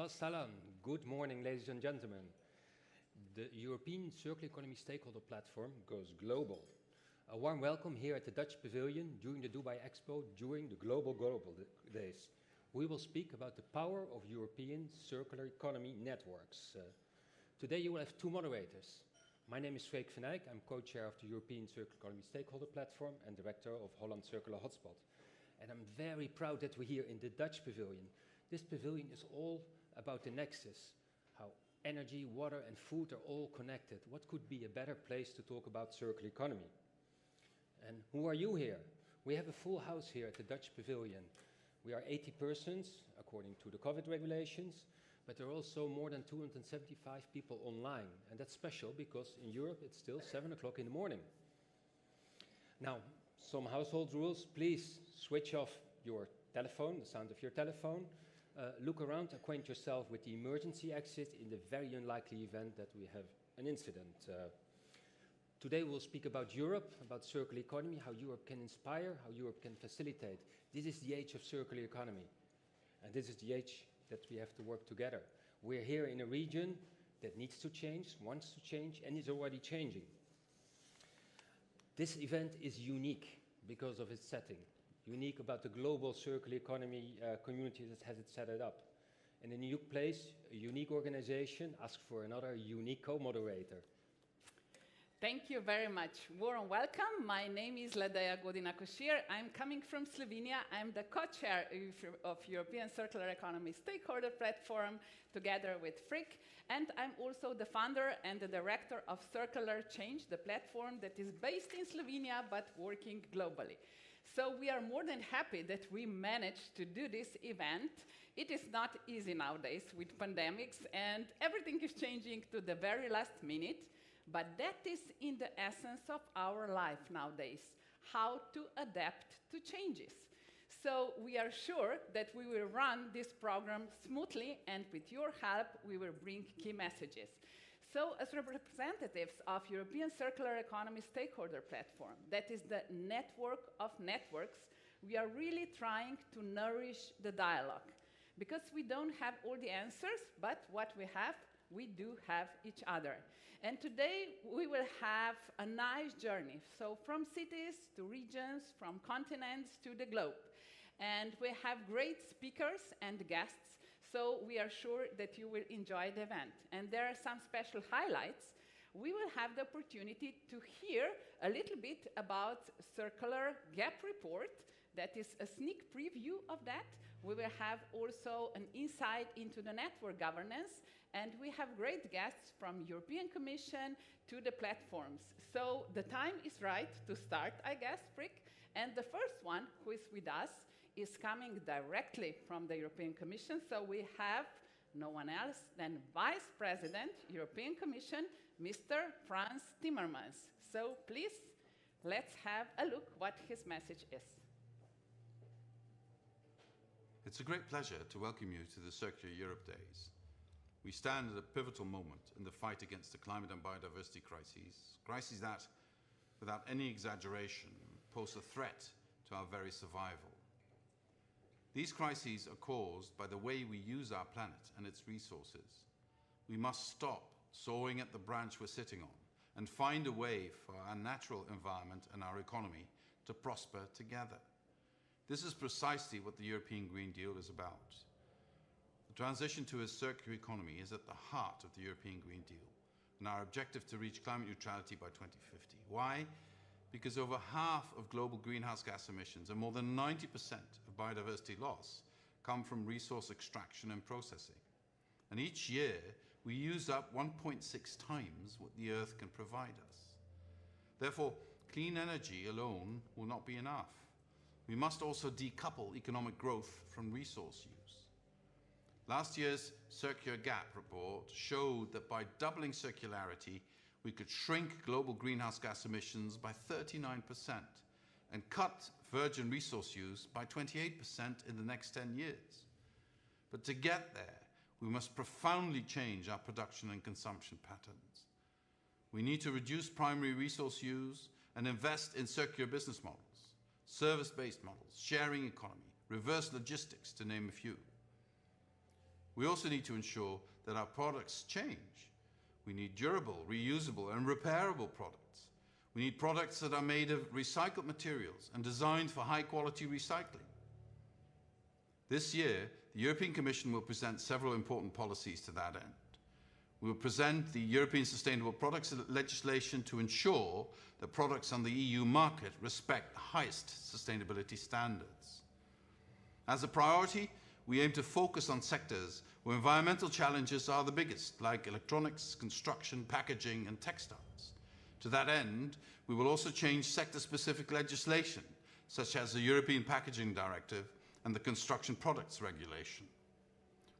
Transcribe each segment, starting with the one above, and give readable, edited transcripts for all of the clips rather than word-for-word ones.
Salam. Good morning, ladies and gentlemen. The European Circular Economy Stakeholder Platform goes global. A warm welcome here at the Dutch Pavilion during the Dubai Expo during the Global Days. We will speak about the power of European circular economy networks. Today you will have two moderators. My name is Freek van Eyck. I'm co-chair of the European Circular Economy Stakeholder Platform and director of Holland Circular Hotspot. And I'm very proud that we're here in the Dutch Pavilion. This pavilion is all about the nexus, how energy, water and food are all connected. What could be a better place to talk about circular economy? And who are you here? We have a full house here at the Dutch Pavilion. We are 80 persons, according to the COVID regulations, but there are also more than 275 people online. And that's special because in Europe it's still 7 o'clock in the morning. Now, some household rules. Please switch off your telephone, the sound of your telephone. Look around, acquaint yourself with the emergency exit in the very unlikely event that we have an incident. Today we'll speak about Europe, about circular economy, how Europe can inspire, how Europe can facilitate. This is the age of circular economy. And this is the age that we have to work together. We're here in a region that needs to change, wants to change, and is already changing. This event is unique because of its setting. Unique about the global circular economy community that has set it up. In a unique place, a unique organization asks for another unique co-moderator. Thank you very much. Warm welcome. My name is Ladeja Godina-Košir. I'm coming from Slovenia. I'm the co-chair of European Circular Economy Stakeholder Platform together with Freek. And I'm also the founder and the director of Circular Change, the platform that is based in Slovenia but working globally. So we are more than happy that we managed to do this event. It is not easy nowadays with pandemics and everything is changing to the very last minute. But that is in the essence of our life nowadays, how to adapt to changes. So we are sure that we will run this program smoothly, and with your help, we will bring key messages. So as representatives of European Circular Economy Stakeholder Platform, that is the network of networks, we are really trying to nourish the dialogue. Because we don't have all the answers, but what we do have each other. And today we will have a nice journey. So from cities to regions, from continents to the globe. And we have great speakers and guests, so we are sure that you will enjoy the event. And there are some special highlights. We will have the opportunity to hear a little bit about Circular Gap Report. That is a sneak preview of that. We will have also an insight into the network governance, and we have great guests from European Commission to the platforms. So the time is right to start, I guess, Freek. And the first one who is with us is coming directly from the European Commission. So we have no one else than Vice President, European Commission, Mr. Frans Timmermans. So please, let's have a look what his message is. It's a great pleasure to welcome you to the Circular Europe Days. We stand at a pivotal moment in the fight against the climate and biodiversity crises that, without any exaggeration, pose a threat to our very survival. These crises are caused by the way we use our planet and its resources. We must stop sawing at the branch we're sitting on and find a way for our natural environment and our economy to prosper together. This is precisely what the European Green Deal is about. The transition to a circular economy is at the heart of the European Green Deal and our objective to reach climate neutrality by 2050. Why? Because over half of global greenhouse gas emissions and more than 90% of biodiversity loss come from resource extraction and processing. And each year, we use up 1.6 times what the Earth can provide us. Therefore, clean energy alone will not be enough. We must also decouple economic growth from resource use. Last year's Circular Gap report showed that by doubling circularity, we could shrink global greenhouse gas emissions by 39% and cut virgin resource use by 28% in the next 10 years. But to get there, we must profoundly change our production and consumption patterns. We need to reduce primary resource use and invest in circular business models, service-based models, sharing economy, reverse logistics, to name a few. we also need to ensure that our products change. We need durable, reusable, and repairable products. We need products that are made of recycled materials and designed for high-quality recycling. This year, the European Commission will present several important policies to that end. We will present the European Sustainable Products legislation to ensure that products on the EU market respect the highest sustainability standards. As a priority, we aim to focus on sectors where environmental challenges are the biggest, like electronics, construction, packaging, and textiles. To that end, we will also change sector-specific legislation, such as the European Packaging Directive and the Construction Products Regulation.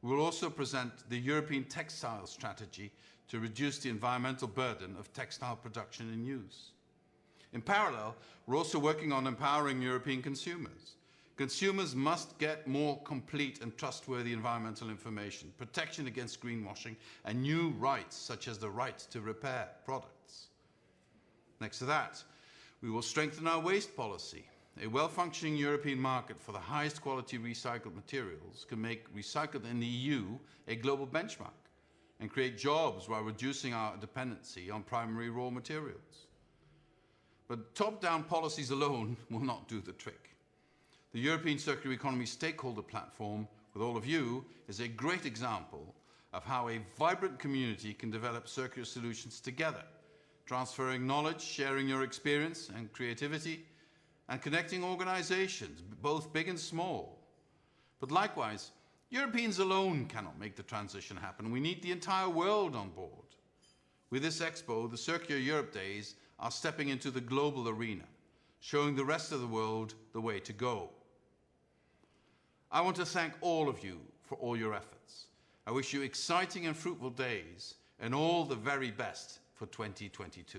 We will also present the European Textile Strategy to reduce the environmental burden of textile production and use. In parallel, we're also working on empowering European consumers. Consumers must get more complete and trustworthy environmental information, protection against greenwashing, and new rights, such as the right to repair products. Next to that, we will strengthen our waste policy. A well-functioning European market for the highest quality recycled materials can make recycled in the EU a global benchmark and create jobs while reducing our dependency on primary raw materials. But top-down policies alone will not do the trick. The European Circular Economy Stakeholder Platform, with all of you, is a great example of how a vibrant community can develop circular solutions together, transferring knowledge, sharing your experience and creativity, and connecting organizations, both big and small. But likewise, Europeans alone cannot make the transition happen. We need the entire world on board. With this expo, the Circular Europe Days are stepping into the global arena, showing the rest of the world the way to go. I want to thank all of you for all your efforts. I wish you exciting and fruitful days and all the very best for 2022.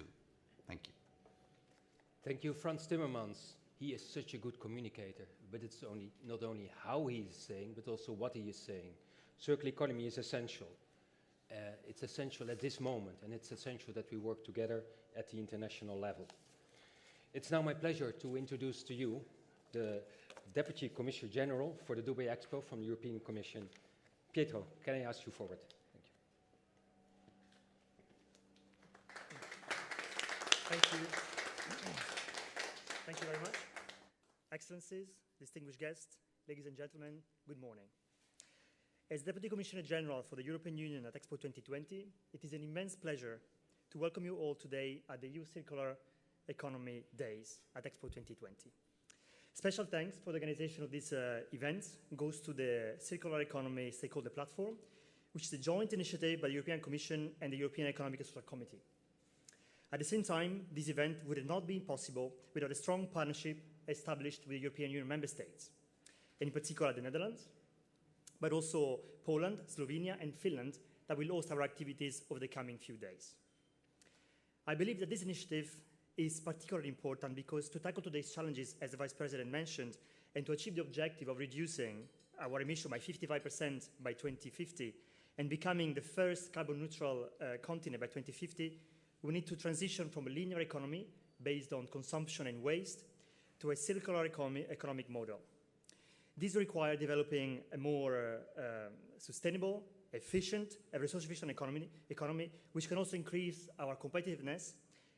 Thank you. Thank you, Frans Timmermans. He is such a good communicator, but it's not only how he is saying, but also what he is saying. Circular economy is essential. It's essential at this moment, and it's essential that we work together at the international level. It's now my pleasure to introduce to you the Deputy Commissioner General for the Dubai Expo from the European Commission. Pietro, can I ask you forward? Thank you. Thank you. Thank you very much. Excellencies, distinguished guests, ladies and gentlemen, good morning. As Deputy Commissioner General for the European Union at Expo 2020, it is an immense pleasure to welcome you all today at the EU Circular Economy Days at Expo 2020. Special thanks for the organization of this event goes to the Circular Economy Stakeholder Platform, which is a joint initiative by the European Commission and the European Economic and Social Committee. At the same time, this event would have not been possible without a strong partnership established with the European Union member states, and in particular the Netherlands, but also Poland, Slovenia, and Finland that will host our activities over the coming few days. I believe that this initiative is particularly important because to tackle today's challenges, as the Vice President mentioned, and to achieve the objective of reducing our emission by 55% by 2050 and becoming the first carbon neutral continent by 2050, we need to transition from a linear economy based on consumption and waste to a circular economic model. This requires developing a more sustainable, efficient, and resource-efficient economy, which can also increase our competitiveness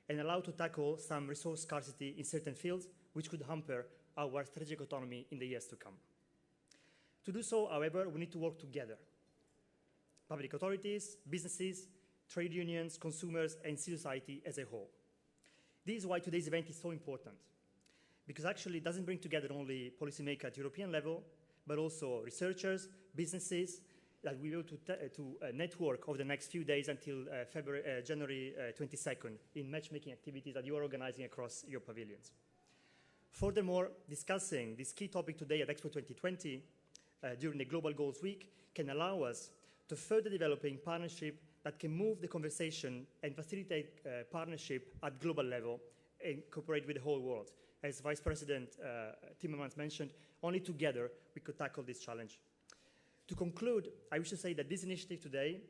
and allow to tackle some resource scarcity in certain fields, which could hamper our strategic autonomy in the years to come. To do so, however, we need to work together. Public authorities, businesses, trade unions, consumers, and civil society as a whole. This is why today's event is so important, because actually it doesn't bring together only policymakers at European level, but also researchers, businesses, that we will to network over the next few days until January 22nd in matchmaking activities that you are organizing across your pavilions. Furthermore, discussing this key topic today at Expo 2020 during the Global Goals Week can allow us to further developing partnership that can move the conversation and facilitate partnership at global level and cooperate with the whole world. As Vice President Timmermans mentioned, only together we could tackle this challenge. To conclude, I wish to say that this initiative today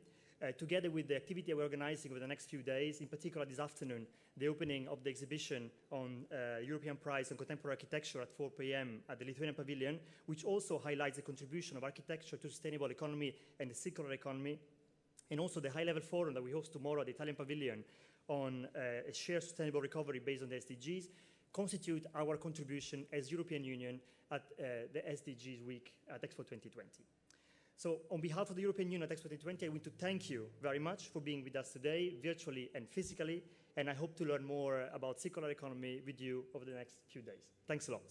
together with the activity we're organizing over the next few days, in particular this afternoon, the opening of the exhibition on European Prize on Contemporary Architecture at 4 p.m. at the Lithuanian Pavilion, which also highlights the contribution of architecture to sustainable economy and the circular economy, and also the high-level forum that we host tomorrow at the Italian Pavilion on a shared sustainable recovery based on the SDGs, constitute our contribution as European Union at the SDGs Week at Expo 2020. So on behalf of the European Union at Expo 2020, I want to thank you very much for being with us today, virtually and physically, and I hope to learn more about circular economy with you over the next few days. Thanks a lot.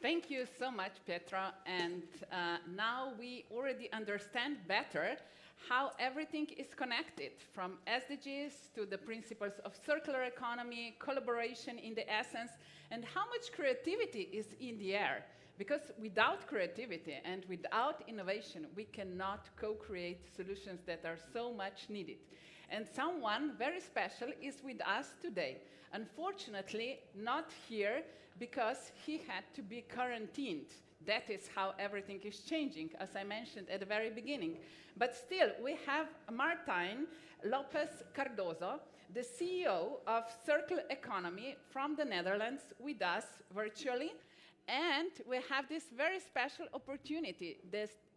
Thank you so much, Petra. And now we already understand better how everything is connected, from SDGs to the principles of circular economy, collaboration in the essence, and how much creativity is in the air. Because without creativity and without innovation, we cannot co-create solutions that are so much needed. And someone very special is with us today. Unfortunately, not here because he had to be quarantined. That is how everything is changing, as I mentioned at the very beginning. But still, we have Martín López Cardoso, the CEO of Circle Economy from the Netherlands, with us virtually. And we have this very special opportunity.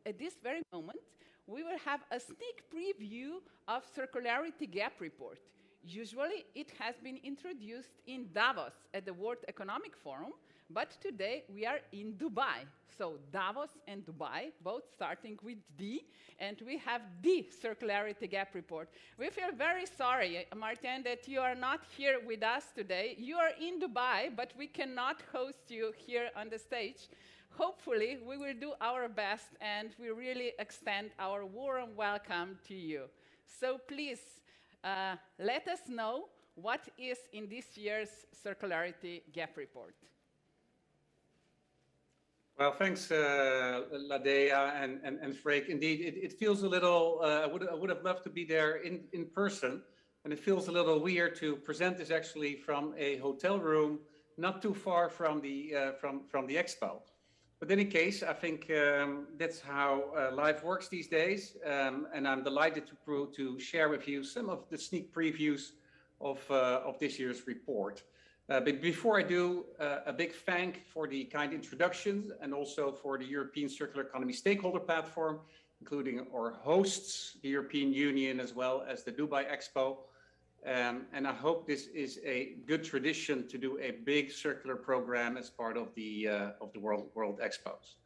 At this very moment, we will have a sneak preview of Circularity Gap Report. Usually, it has been introduced in Davos at the World Economic Forum, but today we are in Dubai. So Davos and Dubai, both starting with D, and we have the Circularity Gap Report. We feel very sorry, Martin, that you are not here with us today. You are in Dubai, but we cannot host you here on the stage. Hopefully, we will do our best, and we really extend our warm welcome to you. So please, let us know what is in this year's Circularity Gap Report. Well, thanks, Ladea and Freek. Indeed, it feels a little, I would have loved to be there in person, and it feels a little weird to present this actually from a hotel room not too far from the expo. But in any case, I think that's how life works these days, and I'm delighted to share with you some of the sneak previews of this year's report. But before I do, a big thank for the kind introductions and also for the European Circular Economy Stakeholder Platform, including our hosts, the European Union, as well as the Dubai Expo. And I hope this is a good tradition to do a big circular program as part of the World Expos.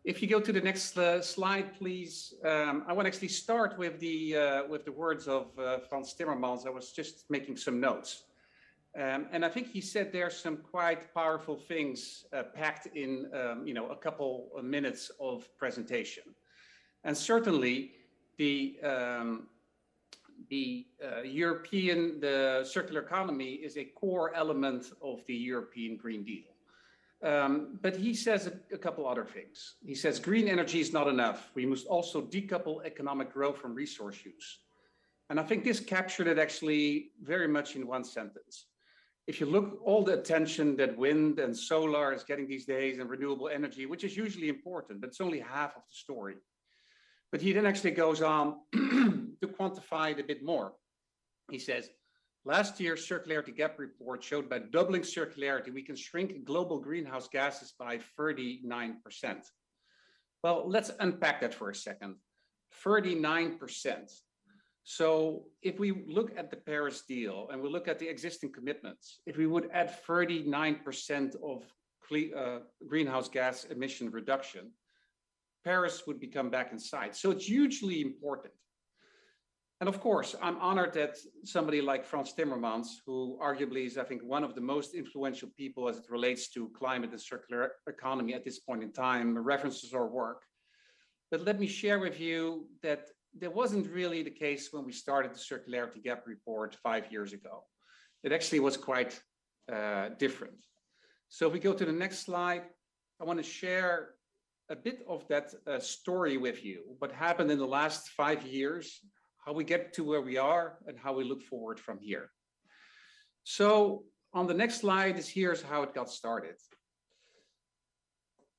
If you go to the next slide, please. I want to actually start with the words of Frans Timmermans. I was just making some notes. And I think he said there's some quite powerful things packed in a couple of minutes of presentation. And certainly the circular economy is a core element of the European Green Deal. But he says a couple other things. He says green energy is not enough. We must also decouple economic growth from resource use. And I think this captured it actually very much in one sentence. If you look all the attention that wind and solar is getting these days and renewable energy, which is usually important, but it's only half of the story. But he then actually goes on to quantify it a bit more. He says, last year's Circularity Gap Report showed by doubling circularity, we can shrink global greenhouse gases by 39%. Well, let's unpack that for a second. 39%. So if we look at the Paris deal and we look at the existing commitments, if we would add 39% of greenhouse gas emission reduction, Paris would become back in sight. So it's hugely important. And of course, I'm honored that somebody like Frans Timmermans, who arguably is, I think, one of the most influential people as it relates to climate and circular economy at this point in time, references our work. But let me share with you that that wasn't really the case when we started the Circularity Gap Report 5 years ago. It actually was quite different. So if we go to the next slide, I want to share a bit of that story with you, what happened in the last 5 years, how we get to where we are, and how we look forward from here. So on the next slide, here's how it got started.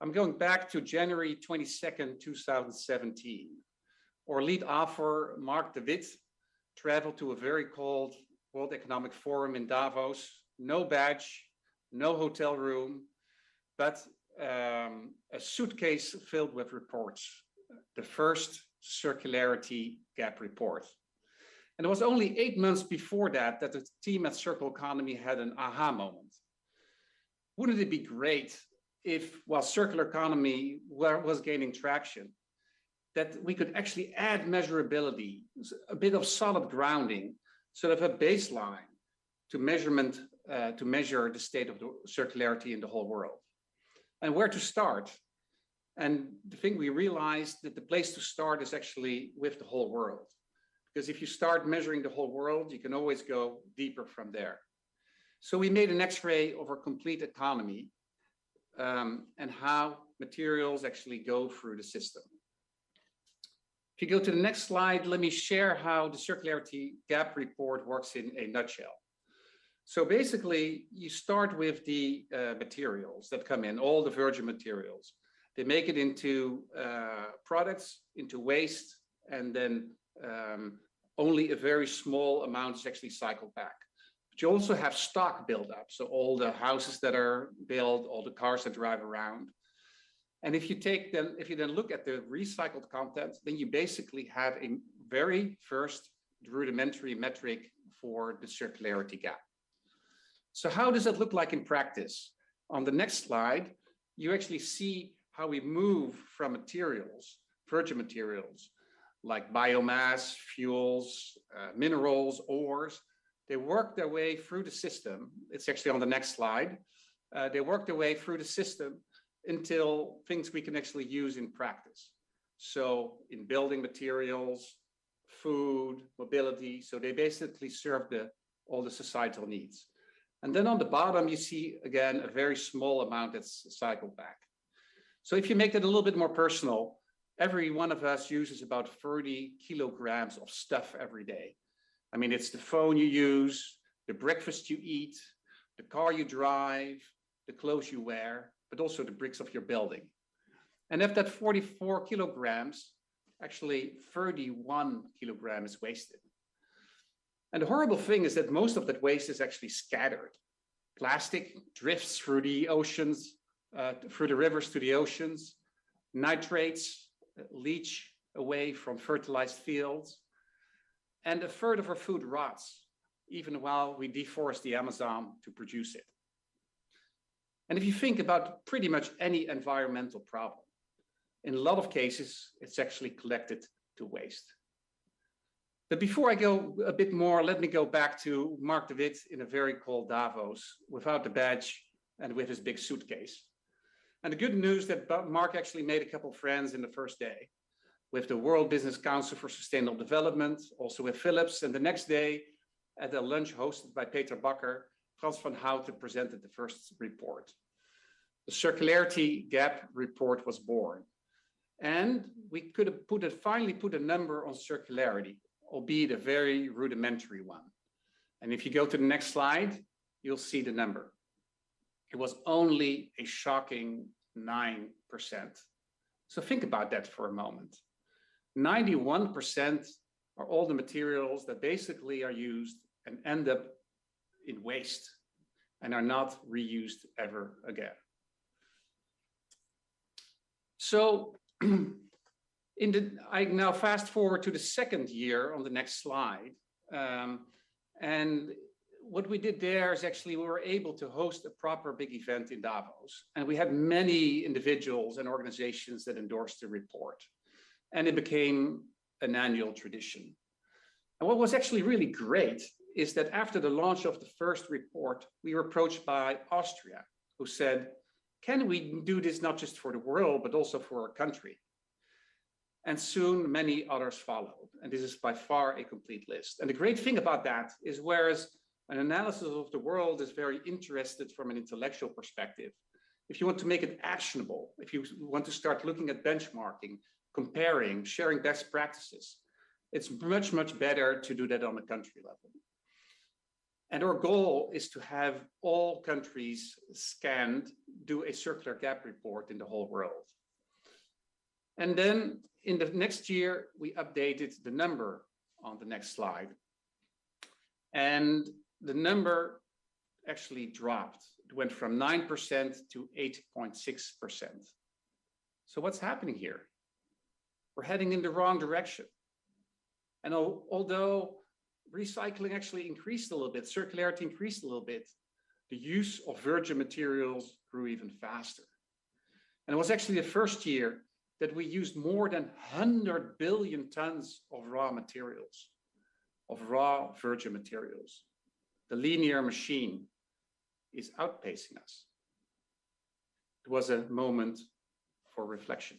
I'm going back to January 22nd, 2017. Our lead author, Mark de Wit, traveled to a very cold World Economic Forum in Davos, no badge, no hotel room, but a suitcase filled with reports, the first circularity gap report. And it was only 8 months before that that the team at Circle Economy had an aha moment. Wouldn't it be great if, while circular economy was gaining traction, that we could actually add measurability, a bit of solid grounding, sort of a baseline to measurement, to measure the state of the circularity in the whole world. And where to start? And the thing we realized that the place to start is actually with the whole world. Because if you start measuring the whole world, you can always go deeper from there. So we made an X-ray of our complete economy and how materials actually go through the system. If you go to the next slide, let me share how the circularity gap report works in a nutshell. So basically, you start with the materials that come in, all the virgin materials. They make it into products, into waste, and then only a very small amount is actually cycled back. But you also have stock buildup, so all the houses that are built, all the cars that drive around. And if you then look at the recycled content, then you basically have a very first rudimentary metric for the circularity gap. So how does it look like in practice? On the next slide, you actually see how we move from materials, virgin materials, like biomass, fuels, minerals, ores. They work their way through the system. It's actually on the next slide. They work their way through the system until things we can actually use in practice. So in building materials, food, mobility. So they basically serve all the societal needs. And then on the bottom, you see, again, a very small amount that's cycled back. So if you make it a little bit more personal, every one of us uses about 30 kilograms of stuff every day. I mean, it's the phone you use, the breakfast you eat, the car you drive, the clothes you wear, but also the bricks of your building. And of that 44 kilograms, actually 31 kilograms is wasted. And the horrible thing is that most of that waste is actually scattered. Plastic drifts through the oceans, through the rivers to the oceans. Nitrates leach away from fertilized fields. And a third of our food rots, even while we deforest the Amazon to produce it. And if you think about pretty much any environmental problem, in a lot of cases, it's actually collected to waste. But before I go a bit more, let me go back to Mark de Wit in a very cold Davos, without the badge and with his big suitcase. And the good news that Mark actually made a couple of friends in the first day, with the World Business Council for Sustainable Development, also with Philips, and the next day at a lunch hosted by Peter Bakker, Frans van Houten presented the first report. The Circularity Gap report was born. And we could have finally put a number on circularity, albeit a very rudimentary one. And if you go to the next slide, you'll see the number. It was only a shocking 9%. So think about that for a moment. 91% are all the materials that basically are used and end up in waste and are not reused ever again. So I now fast forward to the second year on the next slide. And what we did there is actually we were able to host a proper big event in Davos. And we had many individuals and organizations that endorsed the report. And it became an annual tradition. And what was actually really great is that after the launch of the first report, we were approached by Austria, who said, can we do this not just for the world, but also for our country? And soon many others followed. And this is by far a complete list. And the great thing about that is whereas an analysis of the world is very interested from an intellectual perspective, if you want to make it actionable, if you want to start looking at benchmarking, comparing, sharing best practices, it's much, much better to do that on a country level. And our goal is to have all countries scanned, do a circular gap report in the whole world. And then in the next year, we updated the number on the next slide. And the number actually dropped. It went from 9% to 8.6%. So what's happening here? We're heading in the wrong direction. And although recycling actually increased a little bit, circularity increased a little bit, the use of virgin materials grew even faster. And it was actually the first year that we used more than 100 billion tons of raw materials, of raw virgin materials. The linear machine is outpacing us. It was a moment for reflection.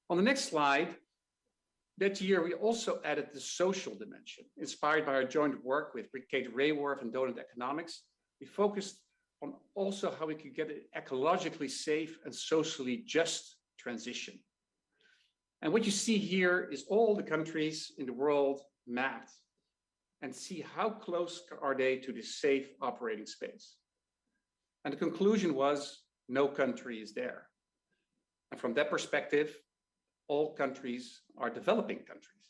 On the next slide, that year we also added the social dimension. Inspired by our joint work with Kate Raworth and Donut Economics, we focused on also how we could get an ecologically safe and socially just transition. And what you see here is all the countries in the world mapped and see how close are they to this safe operating space. And the conclusion was no country is there. And from that perspective, all countries are developing countries.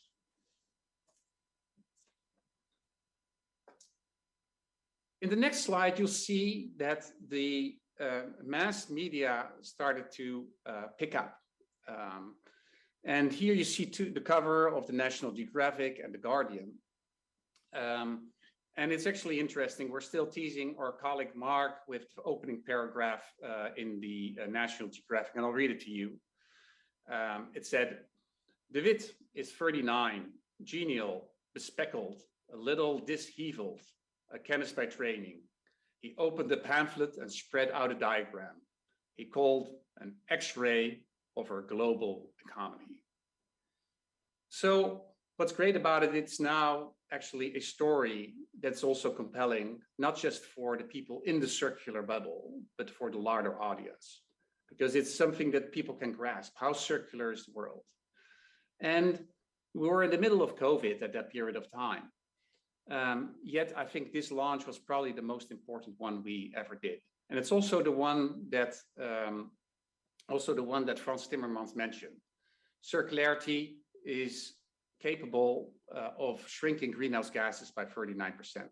In the next slide, you'll see that the mass media started to pick up. And here you see the cover of the National Geographic and the Guardian. And it's actually interesting. We're still teasing our colleague Mark with the opening paragraph in the National Geographic, and I'll read it to you. It said, "De Wit is 39, genial, bespeckled, a little disheveled, a chemist by training. He opened the pamphlet and spread out a diagram. He called an X-ray of our global economy." So what's great about it, it's now actually a story that's also compelling, not just for the people in the circular bubble, but for the larger audience, because it's something that people can grasp. How circular is the world? And we were in the middle of COVID at that period of time. Yet I think this launch was probably the most important one we ever did. And it's also the one that Frans Timmermans mentioned. Circularity is capable of shrinking greenhouse gases by 39%.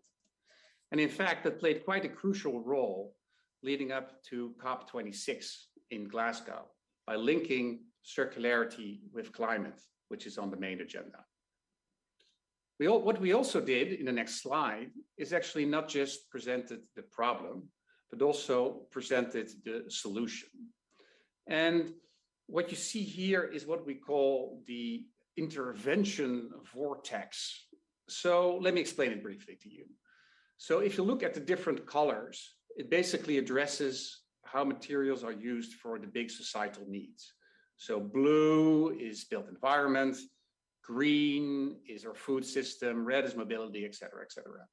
And in fact, that played quite a crucial role leading up to COP26 in Glasgow by linking circularity with climate, which is on the main agenda. What we also did in the next slide is actually not just presented the problem, but also presented the solution. And what you see here is what we call the intervention vortex. So let me explain it briefly to you. So if you look at the different colors, it basically addresses how materials are used for the big societal needs. So blue is built environment, green is our food system, red is mobility, et cetera, et cetera.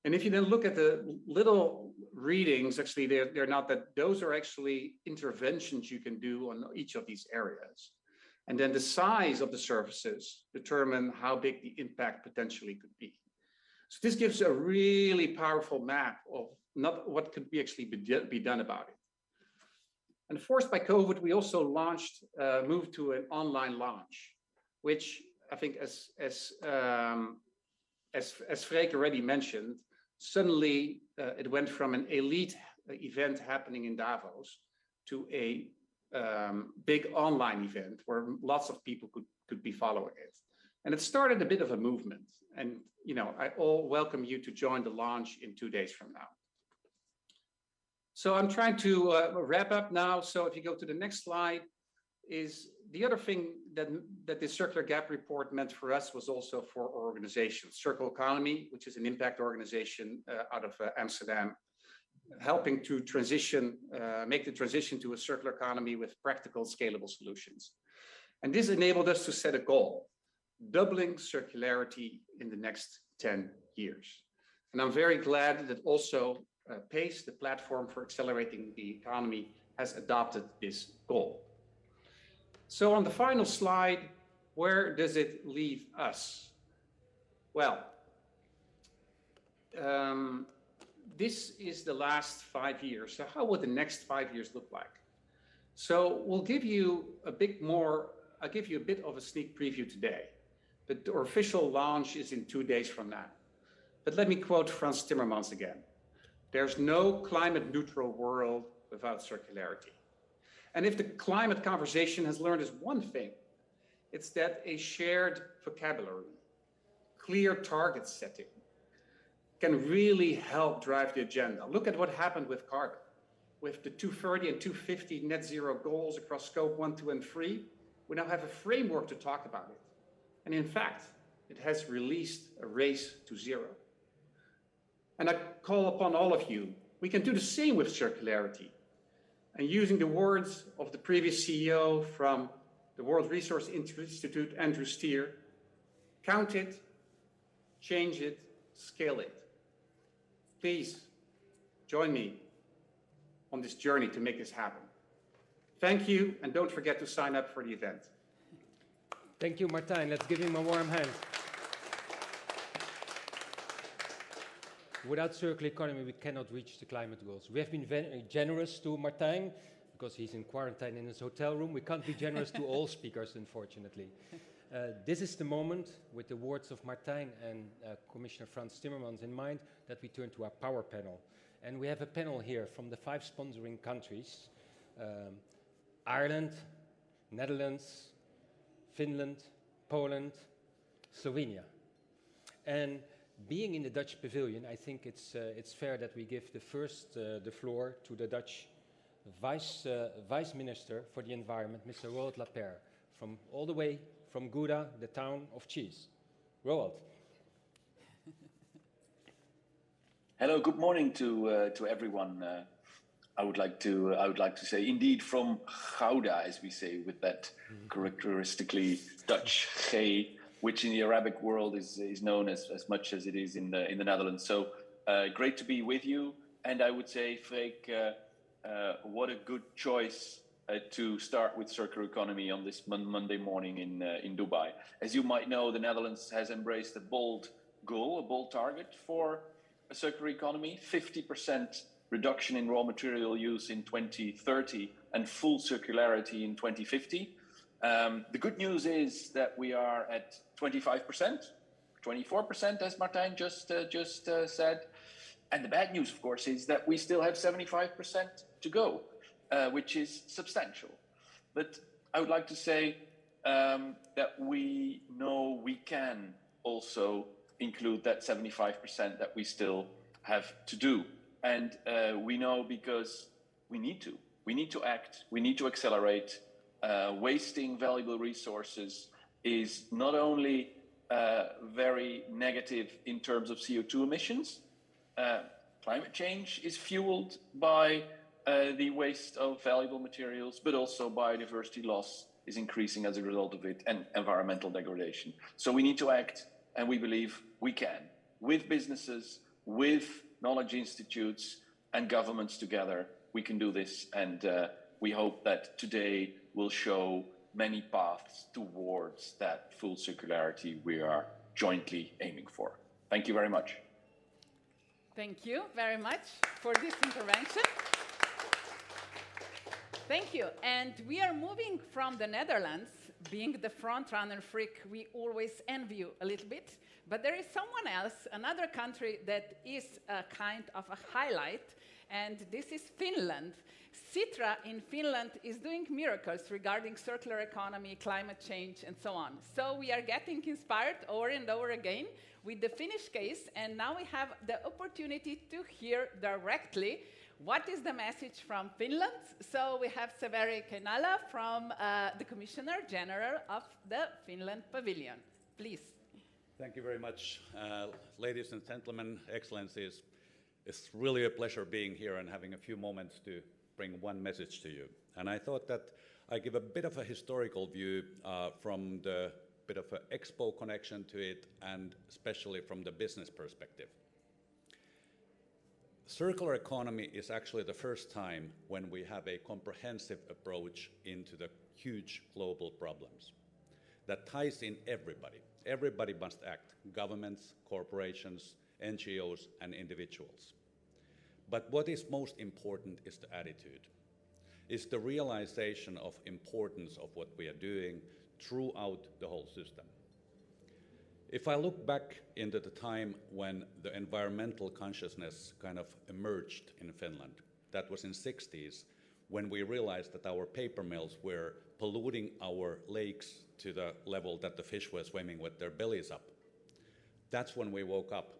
And if you then look at the little readings, actually they're not that, those are actually interventions you can do on each of these areas. And then the size of the surfaces determine how big the impact potentially could be. So this gives a really powerful map of not what could be actually be done about it. And forced by COVID, we also moved to an online launch, which I think as Freek already mentioned, suddenly it went from an elite event happening in Davos to a big online event where lots of people could be following it. And it started a bit of a movement. And I all welcome you to join the launch in 2 days from now. So I'm trying to wrap up now. So if you go to the next slide, is the other thing that this Circular Gap report meant for us was also for our organization, Circle Economy, which is an impact organization out of Amsterdam, helping to make the transition to a circular economy with practical, scalable solutions. And this enabled us to set a goal, doubling circularity in the next 10 years. And I'm very glad that also PACE, the platform for accelerating the economy, has adopted this goal. So on the final slide, where does it leave us? Well, this is the last 5 years. So how would the next 5 years look like? So we'll give you a bit more, I'll give you a bit of a sneak preview today. But the official launch is in 2 days from now. But let me quote Frans Timmermans again. There's no climate neutral world without circularity. And if the climate conversation has learned us one thing, it's that a shared vocabulary, clear target setting, can really help drive the agenda. Look at what happened with carbon. With the 2030 and 2050 net zero goals across scope 1, 2, and 3, we now have a framework to talk about it. And in fact, it has released a race to zero. And I call upon all of you, we can do the same with circularity. And using the words of the previous CEO from the World Resource Institute, Andrew Steer, count it, change it, scale it. Please join me on this journey to make this happen. Thank you, and don't forget to sign up for the event. Thank you, Martijn. Let's give him a warm hand. Without circular economy, we cannot reach the climate goals. We have been very generous to Martijn, because he's in quarantine in his hotel room. We can't be generous to all speakers, unfortunately. This is the moment, with the words of Martijn and Commissioner Frans Timmermans in mind, that we turn to our power panel. And we have a panel here from the 5 sponsoring countries, Ireland, Netherlands, Finland, Poland, Slovenia. And being in the Dutch pavilion, I think it's fair that we give the floor to the Dutch Vice Minister for the Environment, Mr. Roald Lapperre, from all the way from Gouda, the town of cheese. Roald. Hello, good morning to everyone. I would like to say, indeed, from Gouda, as we say, with that characteristically Dutch G, which in the Arabic world is known as much as it is in the Netherlands. So great to be with you, and I would say, Freek, what a good choice to start with circular economy on this Monday morning in Dubai. As you might know, the Netherlands has embraced a bold goal, a bold target for a circular economy: 50% reduction in raw material use in 2030 and full circularity in 2050. The good news is that we are at 25%, 24%, as Martijn just said. And the bad news, of course, is that we still have 75% to go, which is substantial. But I would like to say that we know we can also include that 75% that we still have to do. And we know because we need to. We need to act. We need to accelerate. Wasting valuable resources is not only very negative in terms of CO2 emissions. Climate change is fueled by the waste of valuable materials, but also biodiversity loss is increasing as a result of it, and environmental degradation. So we need to act, and we believe we can, with businesses, with knowledge institutes and governments together. We can do this, and we hope that today will show many paths towards that full circularity we are jointly aiming for. Thank you very much. Thank you very much for this intervention. Thank you. And we are moving from the Netherlands, being the front runner, Freek, we always envy you a little bit. But there is someone else, another country that is a kind of a highlight, and this is Finland. Sitra in Finland is doing miracles regarding circular economy, climate change, and so on. So we are getting inspired over and over again with the Finnish case, and now we have the opportunity to hear directly what is the message from Finland. So we have Severi Keinala from the Commissioner General of the Finland Pavilion. Please. Thank you very much. Ladies and gentlemen, Excellencies, it's really a pleasure being here and having a few moments to bring one message to you. And I thought that I give a bit of a historical view from the bit of an expo connection to it, and especially from the business perspective. Circular economy is actually the first time when we have a comprehensive approach into the huge global problems that ties in everybody. Everybody must act: governments, corporations, NGOs, and individuals. But what is most important is the attitude, is the realization of importance of what we are doing throughout the whole system. If I look back into the time when the environmental consciousness kind of emerged in Finland, that was in the 60s, when we realized that our paper mills were polluting our lakes to the level that the fish were swimming with their bellies up. That's when we woke up.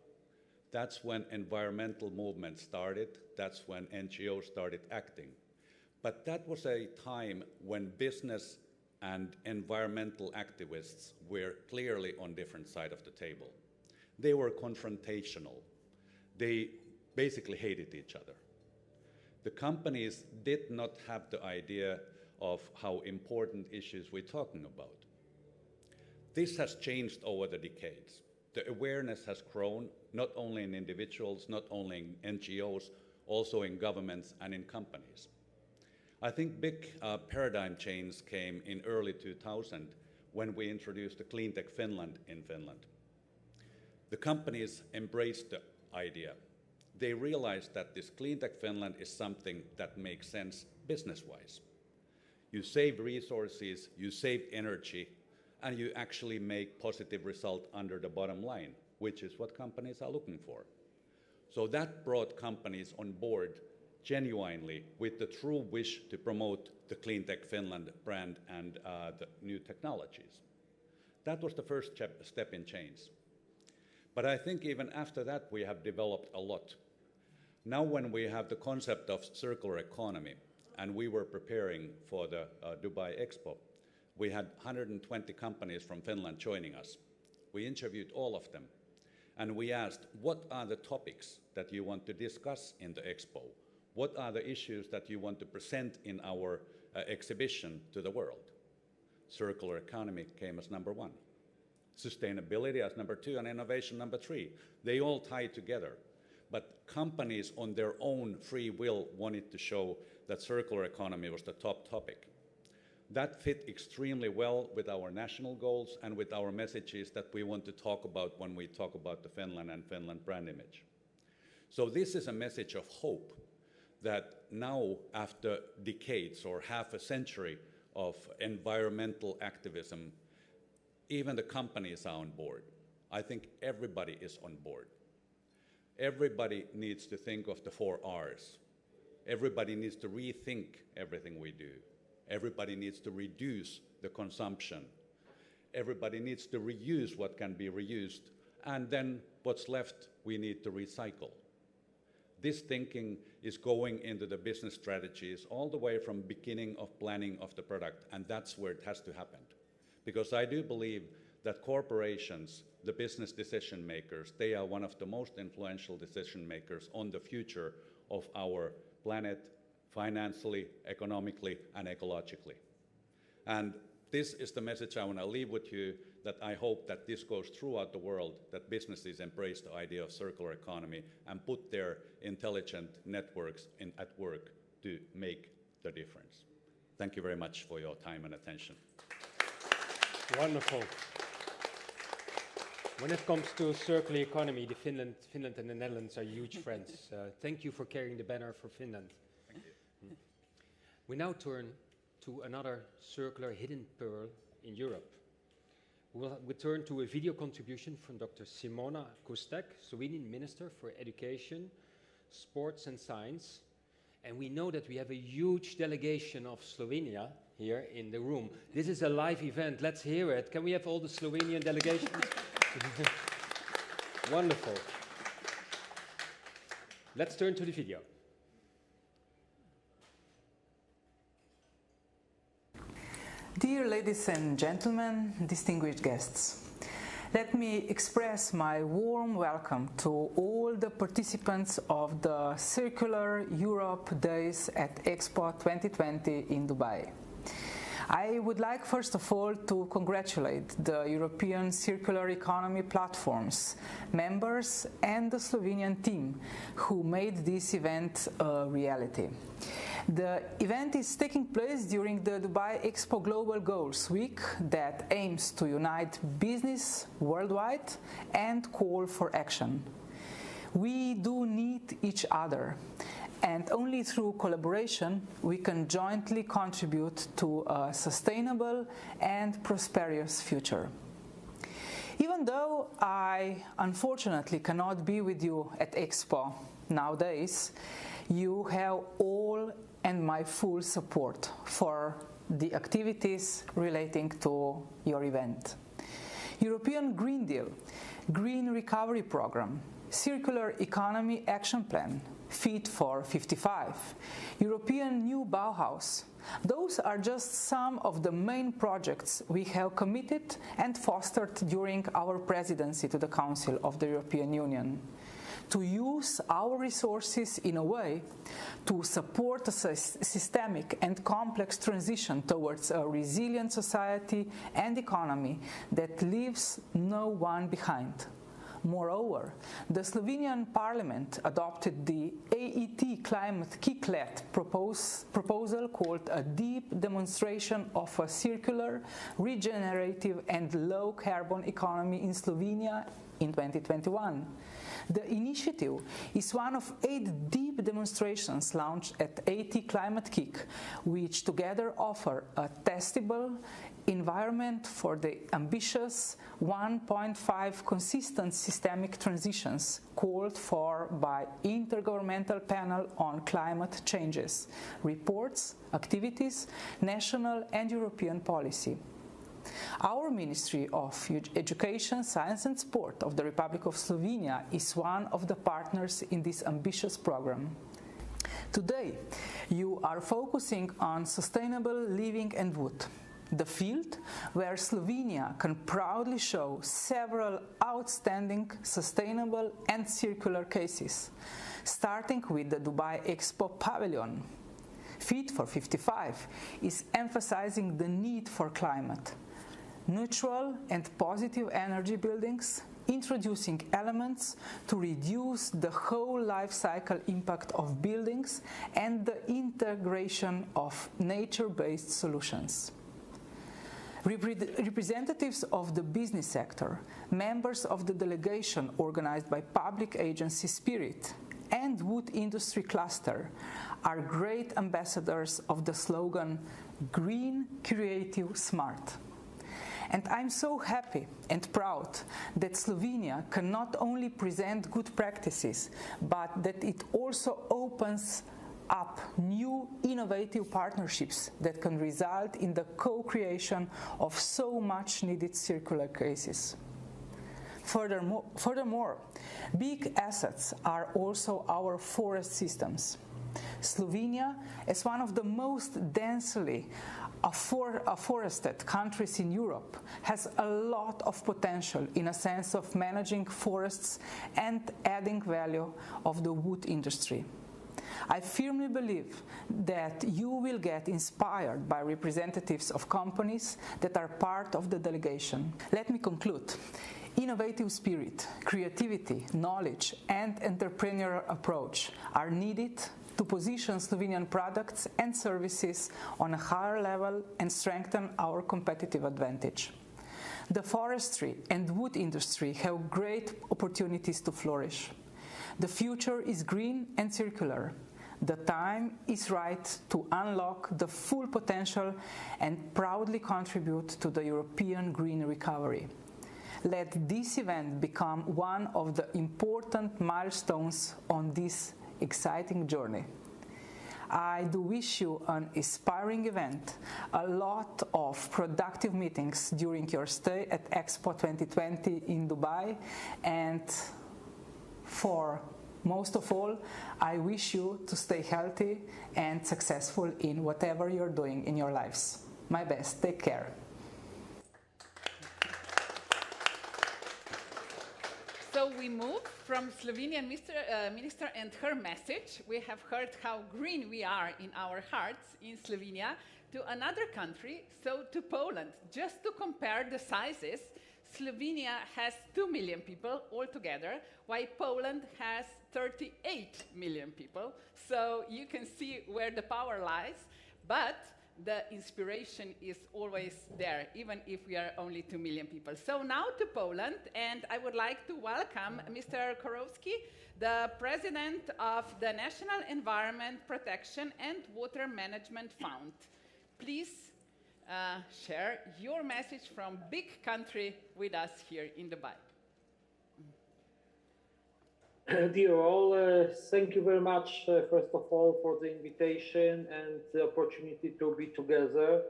That's when environmental movements started. That's when NGOs started acting. But that was a time when business and environmental activists were clearly on different sides of the table. They were confrontational. They basically hated each other. The companies did not have the idea of how important issues we're talking about. This has changed over the decades. The awareness has grown, not only in individuals, not only in NGOs, also in governments and in companies. I think big paradigm change came in early 2000 when we introduced the Cleantech Finland in Finland. The companies embraced the idea. They realized that this Cleantech Finland is something that makes sense business-wise. You save resources, you save energy, and you actually make positive result under the bottom line, which is what companies are looking for. So that brought companies on board genuinely with the true wish to promote the Cleantech Finland brand and the new technologies. That was the first step in change. But I think even after that, we have developed a lot. Now when we have the concept of circular economy, and we were preparing for the Dubai Expo, we had 120 companies from Finland joining us. We interviewed all of them, and we asked, what are the topics that you want to discuss in the Expo? What are the issues that you want to present in our exhibition to the world? Circular economy came as number 1. Sustainability as number 2, and innovation number 3. They all tie together. But companies on their own free will wanted to show that circular economy was the top topic. That fit extremely well with our national goals and with our messages that we want to talk about when we talk about the Finland and Finland brand image. So this is a message of hope that now, after decades or half a century of environmental activism, even the companies are on board. I think everybody is on board. Everybody needs to think of the 4 R's. Everybody needs to rethink everything we do. Everybody needs to reduce the consumption. Everybody needs to reuse what can be reused. And then what's left, we need to recycle. This thinking is going into the business strategies all the way from beginning of planning of the product, and that's where it has to happen. Because I do believe that corporations, the business decision makers, they are one of the most influential decision makers on the future of our planet, financially, economically, and ecologically. And this is the message I want to leave with you, that I hope that this goes throughout the world, that businesses embrace the idea of circular economy and put their intelligent networks at work to make the difference. Thank you very much for your time and attention. Wonderful. When it comes to circular economy, Finland and the Netherlands are huge friends. Thank you for carrying the banner for Finland. Thank you. We now turn to another circular hidden pearl in Europe. We turn to a video contribution from Dr. Simona Kustek, Slovenian Minister for Education, Sports and Science. And we know that we have a huge delegation of Slovenia here in the room. This is a live event. Let's hear it. Can we have all the Slovenian delegations? Wonderful. Let's turn to the video. Dear ladies and gentlemen, distinguished guests, let me express my warm welcome to all the participants of the Circular Europe Days at Expo 2020 in Dubai. I would like first of all to congratulate the European Circular Economy Platform's members and the Slovenian team who made this event a reality. The event is taking place during the Dubai Expo Global Goals Week that aims to unite business worldwide and call for action. We do need each other, and only through collaboration we can jointly contribute to a sustainable and prosperous future. Even though I unfortunately cannot be with you at Expo nowadays, you have all and my full support for the activities relating to your event. European Green Deal, Green Recovery Programme, Circular Economy Action Plan, Fit for 55, European New Bauhaus. Those are just some of the main projects we have committed and fostered during our presidency to the Council of the European Union. To use our resources in a way to support a systemic and complex transition towards a resilient society and economy that leaves no one behind. Moreover, the Slovenian parliament adopted the AET climate kick-led proposal called a deep demonstration of a circular, regenerative and low-carbon economy in Slovenia in 2021. The initiative is one of 8 deep demonstrations launched at AET Climate Kick, which together offer a testable environment for the ambitious 1.5 consistent systemic transitions called for by Intergovernmental Panel on Climate Changes, reports, activities, national and European policy. Our Ministry of Education, Science and Sport of the Republic of Slovenia is one of the partners in this ambitious program. Today, you are focusing on sustainable living and wood, the field where Slovenia can proudly show several outstanding sustainable and circular cases, starting with the Dubai Expo Pavilion. Fit for 55 is emphasizing the need for climate, neutral and positive energy buildings, introducing elements to reduce the whole life cycle impact of buildings and the integration of nature-based solutions. Representatives of the business sector, members of the delegation organized by public agency Spirit and wood industry cluster are great ambassadors of the slogan Green, Creative, Smart. And I'm so happy and proud that Slovenia can not only present good practices, but that it also opens up new innovative partnerships that can result in the co-creation of so much needed circular cases. Furthermore, big assets are also our forest systems. Slovenia, as one of the most densely forested countries in Europe, has a lot of potential in a sense of managing forests and adding value of the wood industry. I firmly believe that you will get inspired by representatives of companies that are part of the delegation. Let me conclude. Innovative spirit, creativity, knowledge, and entrepreneurial approach are needed to position Slovenian products and services on a higher level and strengthen our competitive advantage. The forestry and wood industry have great opportunities to flourish. The future is green and circular. The time is right to unlock the full potential and proudly contribute to the European green recovery. Let this event become one of the important milestones on this exciting journey. I do wish you an inspiring event, a lot of productive meetings during your stay at Expo 2020 in Dubai, and for most of all, I wish you to stay healthy and successful in whatever you're doing in your lives. My best. Take care. So we move from Slovenian minister and her message. We have heard how green we are in our hearts in Slovenia, to another country, so to Poland. Just to compare the sizes, Slovenia has 2 million people altogether, while Poland has 38 million people. So you can see where the power lies. But the inspiration is always there, even if we are only 2 million people. So now to Poland, and I would like to welcome Mr. Korowski, the president of the National Environment Protection and Water Management Fund. Please share your message from big country with us here in Dubai. Dear all, thank you very much, first of all, for the invitation and the opportunity to be together.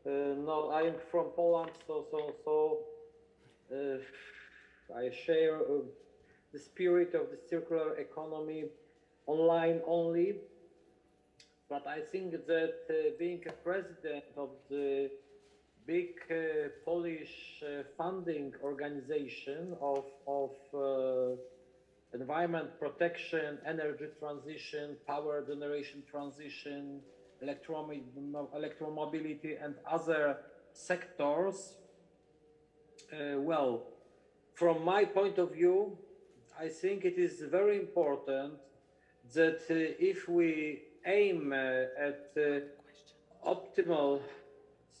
No, I am from Poland, so I share the spirit of the circular economy online only. But I think that being a president of the big Polish funding organization of environment protection, energy transition, power generation transition, electromobility, and other sectors. Well, from my point of view, I think it is very important that if we aim at optimal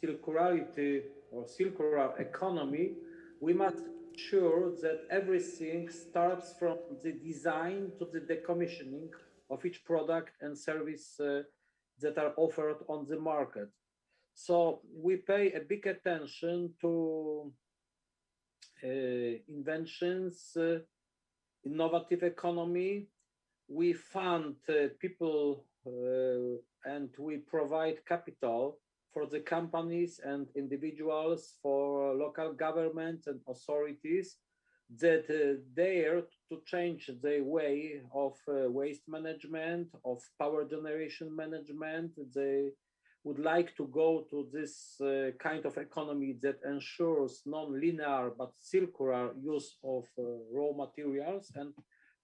circularity or circular economy, we must ensure that everything starts from the design to the decommissioning of each product and service that are offered on the market. So we pay a big attention to inventions, innovative economy. We fund people and we provide capital for the companies and individuals, for local governments and authorities that dare to change their way of waste management, of power generation management. They would like to go to this kind of economy that ensures non-linear but circular use of raw materials and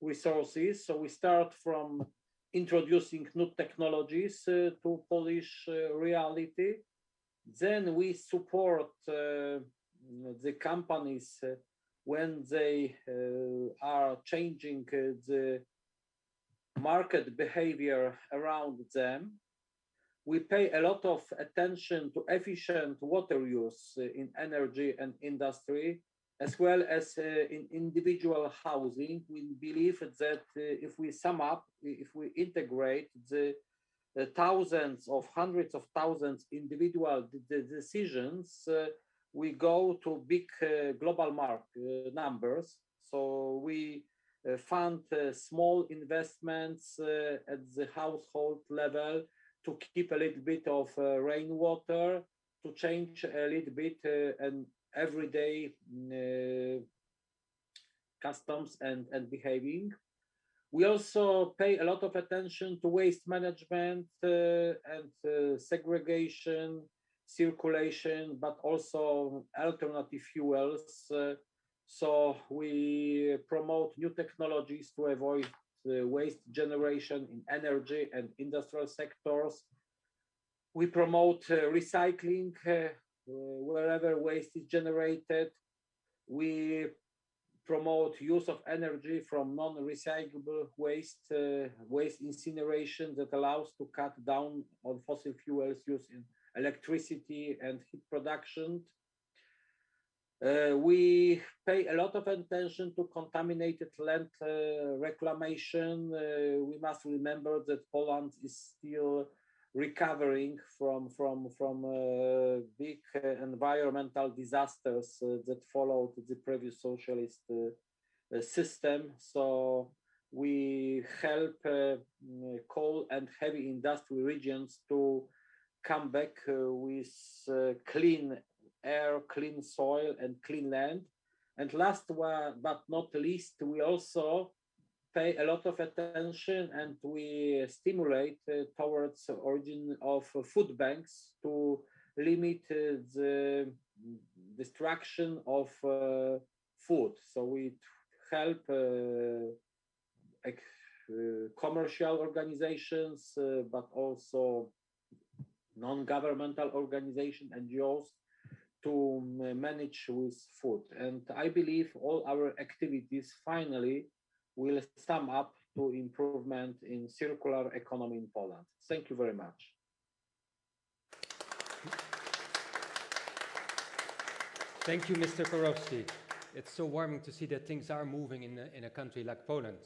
resources. So we start from introducing new technologies to Polish reality. Then we support the companies when they are changing the market behavior around them. We pay a lot of attention to efficient water use in energy and industry, as well as in individual housing. We believe that if we sum up, if we integrate the thousands of hundreds of thousands individual decisions, we go to big global numbers. So we fund small investments at the household level to keep a little bit of rainwater, to change a little bit and everyday customs and behaving. We also pay a lot of attention to waste management and segregation, circulation, but also alternative fuels. So we promote new technologies to avoid waste generation in energy and industrial sectors. We promote recycling wherever waste is generated. We promote use of energy from non-recyclable waste, waste incineration that allows to cut down on fossil fuels used in electricity and heat production. We pay a lot of attention to contaminated land reclamation. We must remember that Poland is still recovering from big environmental disasters that followed the previous socialist system. So we help coal and heavy industry regions to come back with clean air, clean soil, and clean land. And last but not least, we also pay a lot of attention and we stimulate towards origin of food banks to limit the destruction of food. So we help commercial organizations, but also non-governmental organizations, NGOs, to manage with food. And I believe all our activities finally will sum up to improvement in circular economy in Poland. Thank you very much. Thank you, Mr. Korowski. It's so warming to see that things are moving in a country like Poland.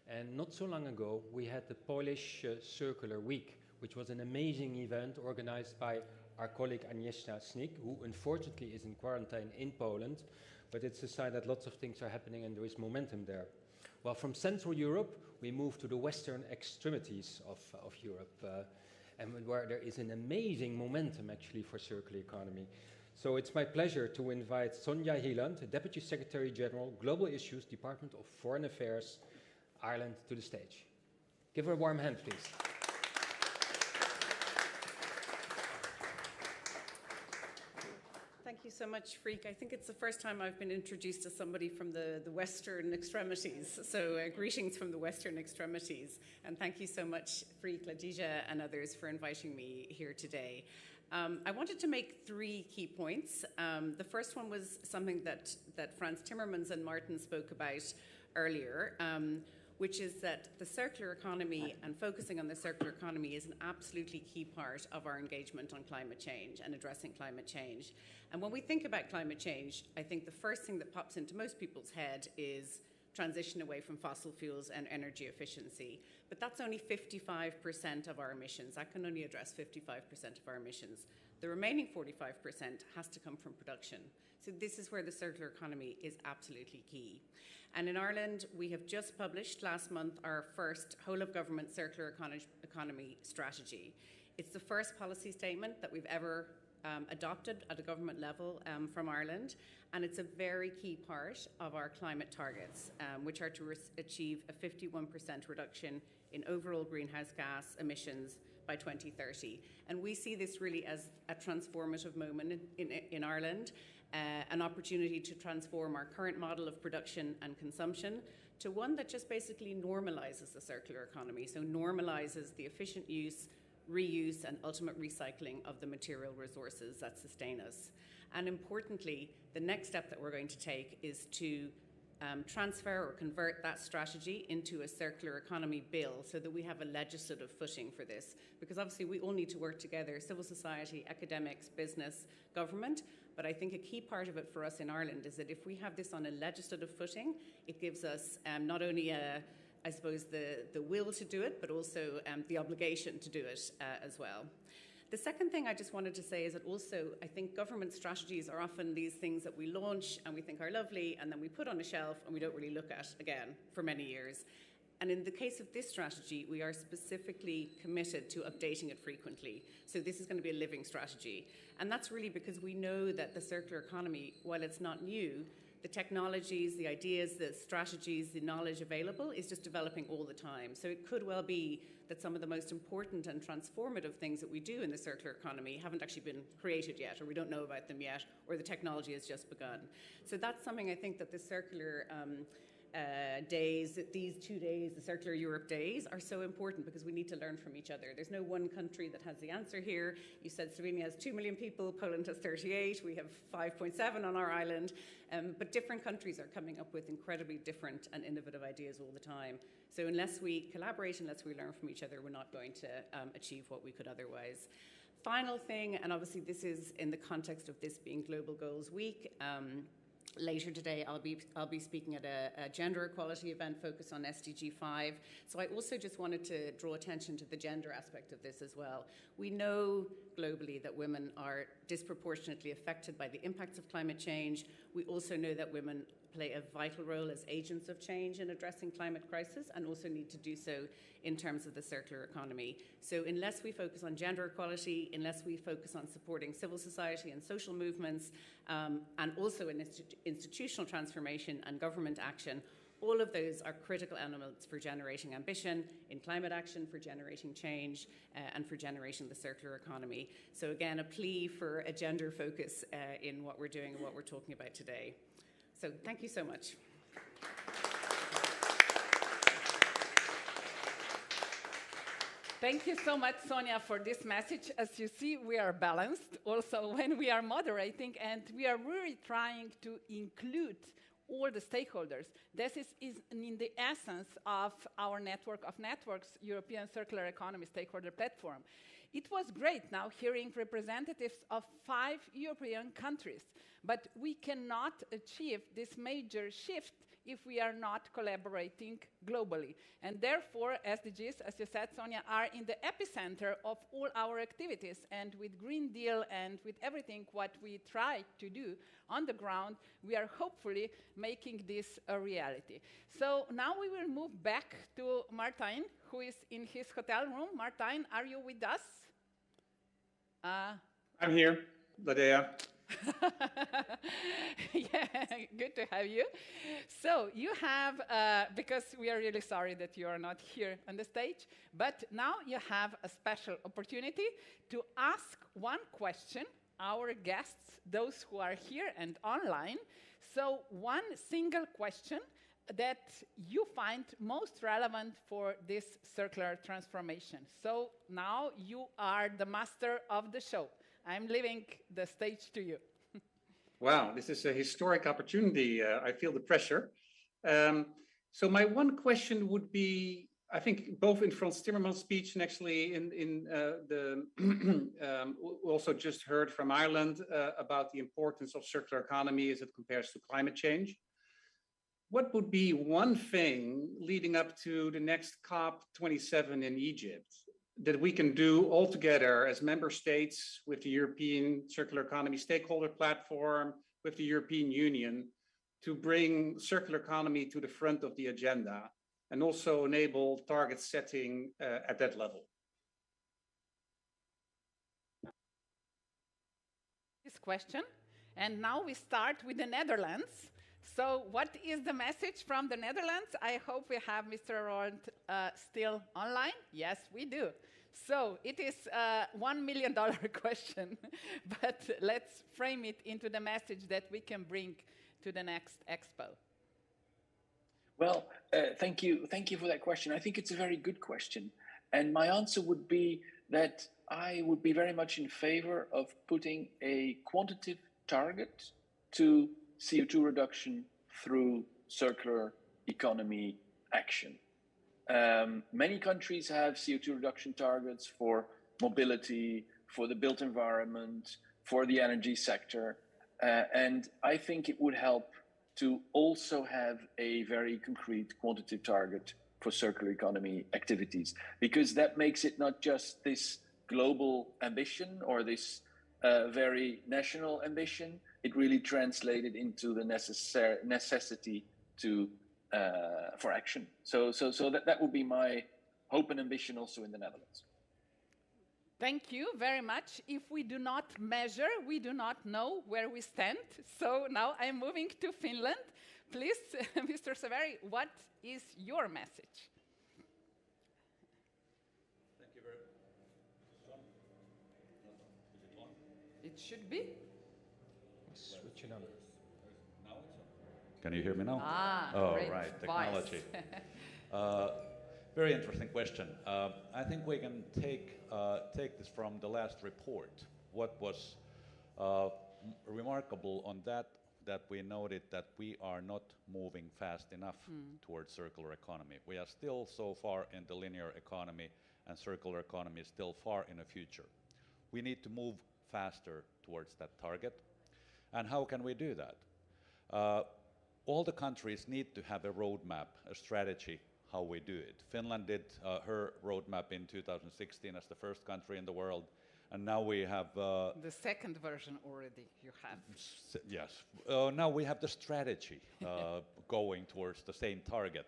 And not so long ago, we had the Polish Circular Week, which was an amazing event organized by our colleague Agnieszka Snik, who unfortunately is in quarantine in Poland, but it's a sign that lots of things are happening and there is momentum there. Well, from Central Europe, we move to the western extremities of Europe, and where there is an amazing momentum actually for circular economy. So it's my pleasure to invite Sonja Hieland, Deputy Secretary General, Global Issues, Department of Foreign Affairs, Ireland, to the stage. Give her a warm hand, please. Thank you so much, Freek. I think it's the first time I've been introduced to somebody from the western extremities. So greetings from the western extremities. And thank you so much, Freek, Ladija, and others for inviting me here today. I wanted to make 3 key points. The first one was something that Frans Timmermans and Martin spoke about earlier, which is that the circular economy and focusing on the circular economy is an absolutely key part of our engagement on climate change and addressing climate change. And when we think about climate change, I think the first thing that pops into most people's head is transition away from fossil fuels and energy efficiency. But that's only 55% of our emissions. That can only address 55% of our emissions. The remaining 45% has to come from production. So this is where the circular economy is absolutely key. And in Ireland, we have just published last month our first whole-of-government circular economy strategy. It's the first policy statement that we've ever adopted at a government level from Ireland, and it's a very key part of our climate targets, which are to achieve a 51% reduction in overall greenhouse gas emissions by 2030. And we see this really as a transformative moment in Ireland, an opportunity to transform our current model of production and consumption to one that just basically normalizes the circular economy, so normalizes the efficient use, reuse, and ultimate recycling of the material resources that sustain us. And importantly, the next step that we're going to take is to transfer or convert that strategy into a circular economy bill so that we have a legislative footing for this. Because obviously we all need to work together, civil society, academics, business, government. But I think a key part of it for us in Ireland is that if we have this on a legislative footing, it gives us not only I suppose the will to do it, but also the obligation to do it as well. The second thing I just wanted to say is that also I think government strategies are often these things that we launch and we think are lovely and then we put on a shelf and we don't really look at again for many years. And in the case of this strategy, we are specifically committed to updating it frequently. So this is going to be a living strategy. And that's really because we know that the circular economy, while it's not new, the technologies, the ideas, the strategies, the knowledge available is just developing all the time. So it could well be that some of the most important and transformative things that we do in the circular economy haven't actually been created yet, or we don't know about them yet, or the technology has just begun. So that's something I think that the circular days, these 2 days, the Circular Europe Days, are so important because we need to learn from each other. There's no one country that has the answer here. You said Slovenia has 2 million people, Poland has 38, we have 5.7 on our island, but different countries are coming up with incredibly different and innovative ideas all the time. So unless we collaborate, unless we learn from each other, we're not going to achieve what we could otherwise. Final thing, and obviously this is in the context of this being Global Goals Week, later today, I'll be speaking at a gender equality event focused on SDG 5. So I also just wanted to draw attention to the gender aspect of this as well. We know globally that women are disproportionately affected by the impacts of climate change. We also know that women play a vital role as agents of change in addressing climate crisis and also need to do so in terms of the circular economy. So unless we focus on gender equality, unless we focus on supporting civil society and social movements, and also in institutional transformation and government action, all of those are critical elements for generating ambition in climate action, for generating change, and for generating the circular economy. So again, a plea for a gender focus in what we're doing and what we're talking about today. So thank you so much. Thank you so much, Sonia, for this message. As you see, we are balanced also when we are moderating, and we are really trying to include all the stakeholders. This is in the essence of our network of networks, European Circular Economy Stakeholder Platform. It was great now hearing representatives of 5 European countries, but we cannot achieve this major shift if we are not collaborating globally. And therefore, SDGs, as you said, Sonia, are in the epicenter of all our activities. And with Green Deal and with everything what we try to do on the ground, we are hopefully making this a reality. So now we will move back to Martijn, who is in his hotel room. Martijn, are you with us? I'm here, Ladea. Yeah, good to have you. So you have, because we are really sorry that you are not here on the stage, but now you have a special opportunity to ask one question, our guests, those who are here and online. So one single question that you find most relevant for this circular transformation. So now you are the master of the show. I'm leaving the stage to you. Wow, this is a historic opportunity. I feel the pressure. So my one question would be, I think both in Frans Timmermans' speech and actually in the we also just heard from Ireland about the importance of circular economy as it compares to climate change. What would be one thing leading up to the next COP27 in Egypt that we can do all together as member states with the European Circular Economy Stakeholder Platform, with the European Union, to bring circular economy to the front of the agenda and also enable target setting at that level? This question, and now we start with the Netherlands. So what is the message from the Netherlands? I hope we have Mr. Roland still online. Yes, we do. So it is a $1 million question, but let's frame it into the message that we can bring to the next expo. Well, thank you for that question. I think it's a very good question. And my answer would be that I would be very much in favor of putting a quantitative target to CO2 reduction through circular economy action. Many countries have CO2 reduction targets for mobility, for the built environment, for the energy sector. And I think it would help to also have a very concrete quantitative target for circular economy activities, because that makes it not just this global ambition or this very national ambition. It really translated into the necessity to for action. So that would be my hope and ambition also in the Netherlands. Thank you very much. If we do not measure, we do not know where we stand. So now I'm moving to Finland. Please, Mr. Saveri, what is your message? Thank you very much. Is it on? It should be. Switch it on. Now it's on. Can you hear me now? Oh, great right, voice. technology. Very interesting question. I think we can take this from the last report. What was remarkable on that we noted that we are not moving fast enough towards circular economy. We are still so far in the linear economy, and circular economy is still far in the future. We need to move faster towards that target. And how can we do that? All the countries need to have a roadmap, a strategy, how we do it. Finland did her roadmap in 2016 as the first country in the world, and now we have... the second version already you have. Yes. Now we have the strategy going towards the same target.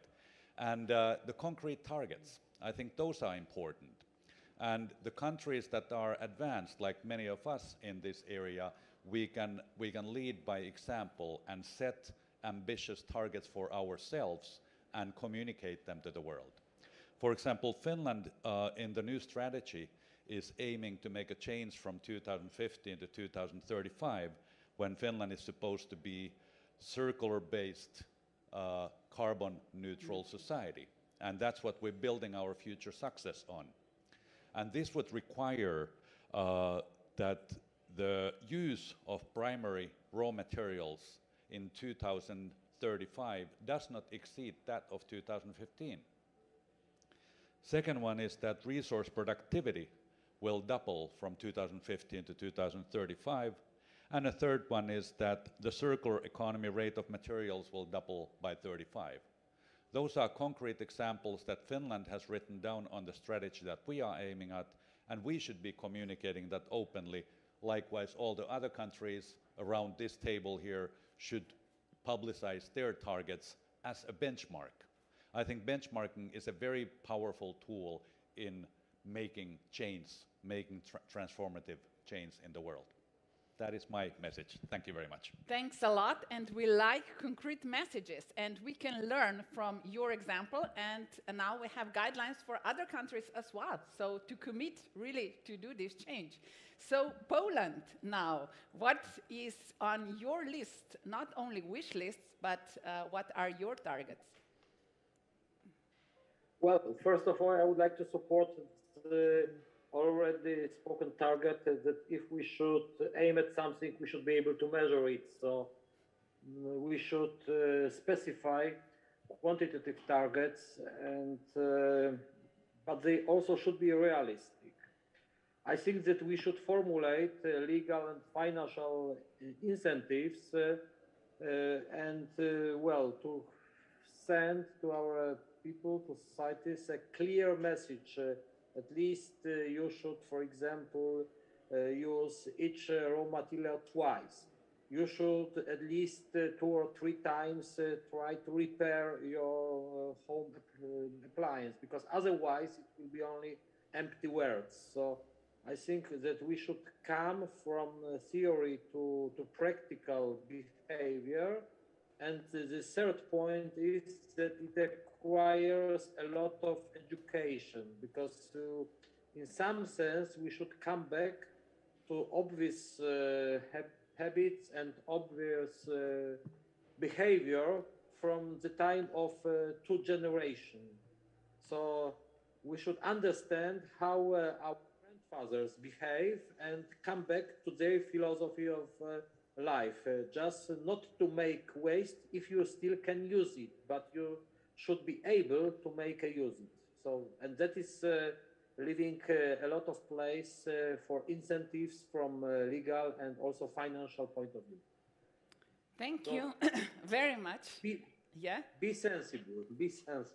And the concrete targets, I think those are important. And the countries that are advanced, like many of us in this area, we can lead by example and set ambitious targets for ourselves and communicate them to the world. For example, Finland in the new strategy is aiming to make a change from 2015 to 2035, when Finland is supposed to be circular-based, carbon-neutral society. And that's what we're building our future success on. And this would require that the use of primary raw materials in 2035 does not exceed that of 2015. Second one is that resource productivity will double from 2015 to 2035. And a third one is that the circular economy rate of materials will double by 35. Those are concrete examples that Finland has written down on the strategy that we are aiming at, and we should be communicating that openly. Likewise, all the other countries around this table here should publicize their targets as a benchmark. I think benchmarking is a very powerful tool in making change, making transformative change in the world. That is my message. Thank you very much. Thanks a lot, and we like concrete messages, and we can learn from your example, and now we have guidelines for other countries as well, so to commit really to do this change. So Poland now, what is on your list, not only wish lists, but what are your targets? Well, first of all, I would like to support the already spoken target that if we should aim at something, we should be able to measure it. So we should specify quantitative targets, and but they also should be realistic. I think that we should formulate legal and financial incentives well, to send to our people, to societies, a clear message. At least you should, for example, use each raw material twice. You should at least 2 or 3 times try to repair your home appliance, because otherwise it will be only empty words. So I think that we should come from theory to practical behavior. And the third point is that it requires a lot of education, because in some sense we should come back to obvious habits and obvious behavior from the time of 2 generations. So we should understand how our grandfathers behave and come back to their philosophy of life. Just not to make waste if you still can use it, but you should be able to make use it. So, and that is leaving a lot of place for incentives from legal and also financial point of view. Thank you very much. Be sensible, be sensible.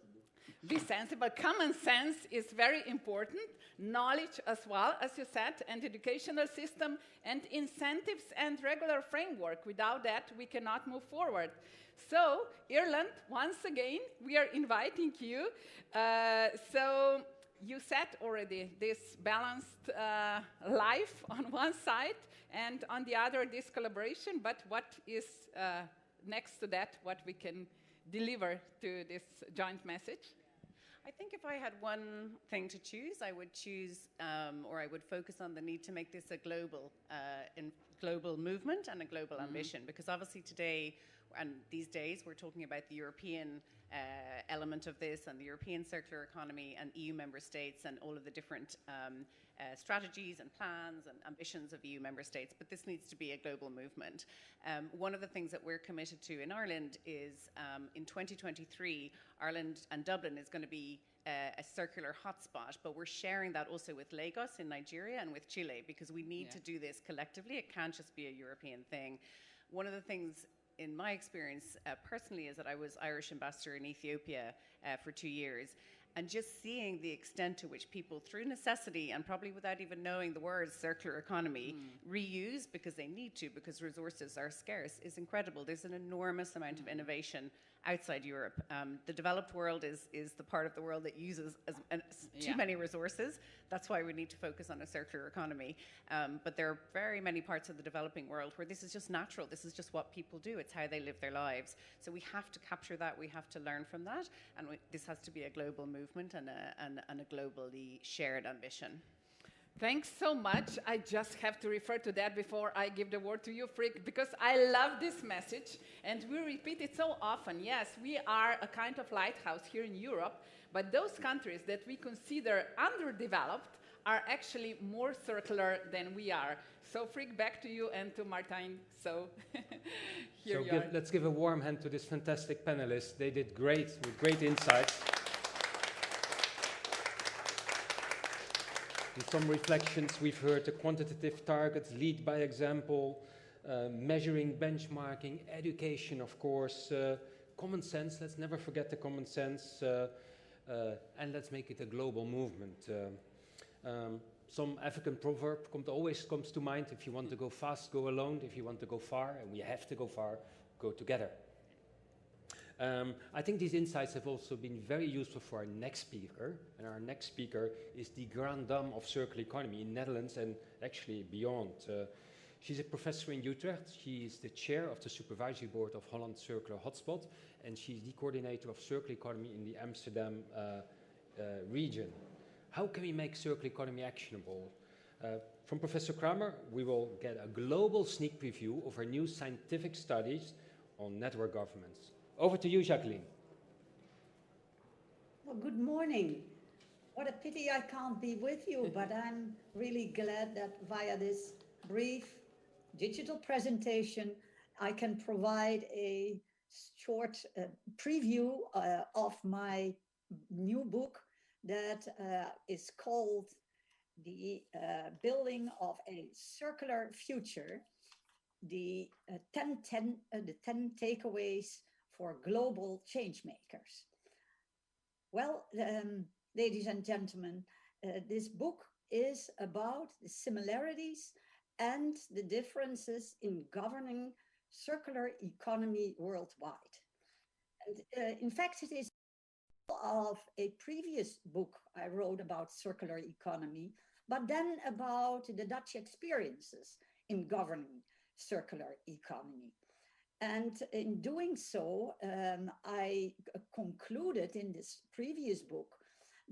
Be sensible. Common sense is very important. Knowledge as well, as you said, and educational system and incentives and regular framework. Without that, we cannot move forward. So, Ireland, once again, we are inviting you. So, you said already this balanced life on one side, and on the other, this collaboration. But what is next to that, what we can deliver to this joint message? I think if I had one thing to choose, I would choose, or I would focus on the need to make this a global movement and a global ambition, because obviously today and these days we're talking about the European element of this and the European circular economy and EU member states and all of the different strategies and plans and ambitions of EU member states, but this needs to be a global movement. One of the things that we're committed to in Ireland is in 2023, Ireland and Dublin is going to be a circular hotspot, but we're sharing that also with Lagos in Nigeria and with Chile, because we need to do this collectively. It can't just be a European thing. One of the things in my experience personally is that I was Irish ambassador in Ethiopia for 2 years, and just seeing the extent to which people, through necessity and probably without even knowing the words circular economy, reuse because they need to, because resources are scarce, is incredible. There's an enormous amount of innovation outside Europe. The developed world is the part of the world that uses too many resources. That's why we need to focus on a circular economy. But there are very many parts of the developing world where this is just natural. This is just what people do. It's how they live their lives. So we have to capture that. We have to learn from that. And this has to be a global movement and a globally shared ambition. Thanks so much. I just have to refer to that before I give the word to you, Frick, because I love this message, and we repeat it so often. Yes, we are a kind of lighthouse here in Europe, but those countries that we consider underdeveloped are actually more circular than we are. So, Frick, back to you and to Martijn. So, let's give a warm hand to this fantastic panelists. They did great, with great insights. In some reflections, we've heard the quantitative targets, lead by example, measuring, benchmarking, education, of course, common sense, let's never forget the common sense, and let's make it a global movement. Some African proverb always comes to mind: if you want to go fast, go alone. If you want to go far, and we have to go far, go together. I think these insights have also been very useful for our next speaker, and our next speaker is the Grand Dame of Circular Economy in Netherlands and actually beyond. She's a professor in Utrecht. She is the chair of the supervisory board of Holland Circular Hotspot, and she's the coordinator of circular economy in the Amsterdam region. How can we make circular economy actionable? From Professor Kramer, we will get a global sneak preview of her new scientific studies on network governance. Over to you, Jacqueline. Well, good morning. What a pity I can't be with you, but I'm really glad that via this brief digital presentation, I can provide a short preview of my new book that is called The Building of a Circular Future, the 10 takeaways for global change makers. Well, ladies and gentlemen, this book is about the similarities and the differences in governing circular economy worldwide. And in fact, it is of a previous book I wrote about circular economy, but then about the Dutch experiences in governing circular economy. And in doing so, I concluded in this previous book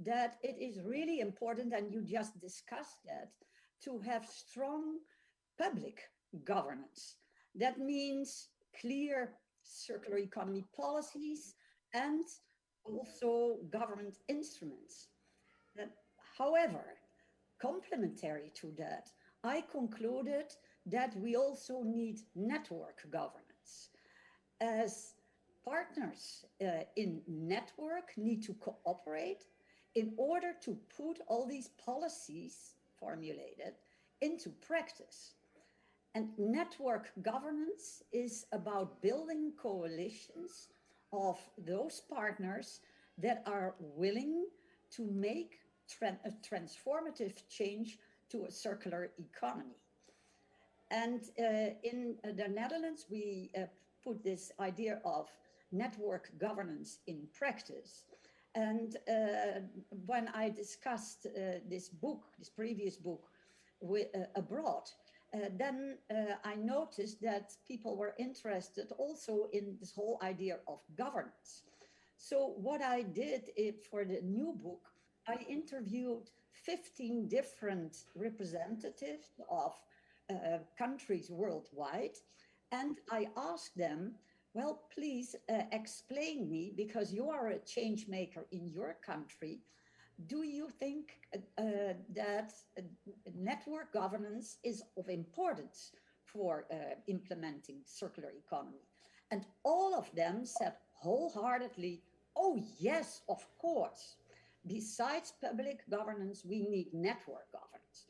that it is really important, and you just discussed that, to have strong public governance. That means clear circular economy policies and also government instruments. However, complementary to that, I concluded that we also need network governance. As partners in network need to cooperate in order to put all these policies formulated into practice. And network governance is about building coalitions of those partners that are willing to make a transformative change to a circular economy. And in the Netherlands, we put this idea of network governance in practice. And when I discussed this book, this previous book, abroad, then I noticed that people were interested also in this whole idea of governance. So what I did for the new book, I interviewed 15 different representatives of countries worldwide, and I asked them, well, please explain me, because you are a change maker in your country, do you think that network governance is of importance for implementing circular economy? And all of them said wholeheartedly, oh yes, of course. Besides public governance, we need network governance.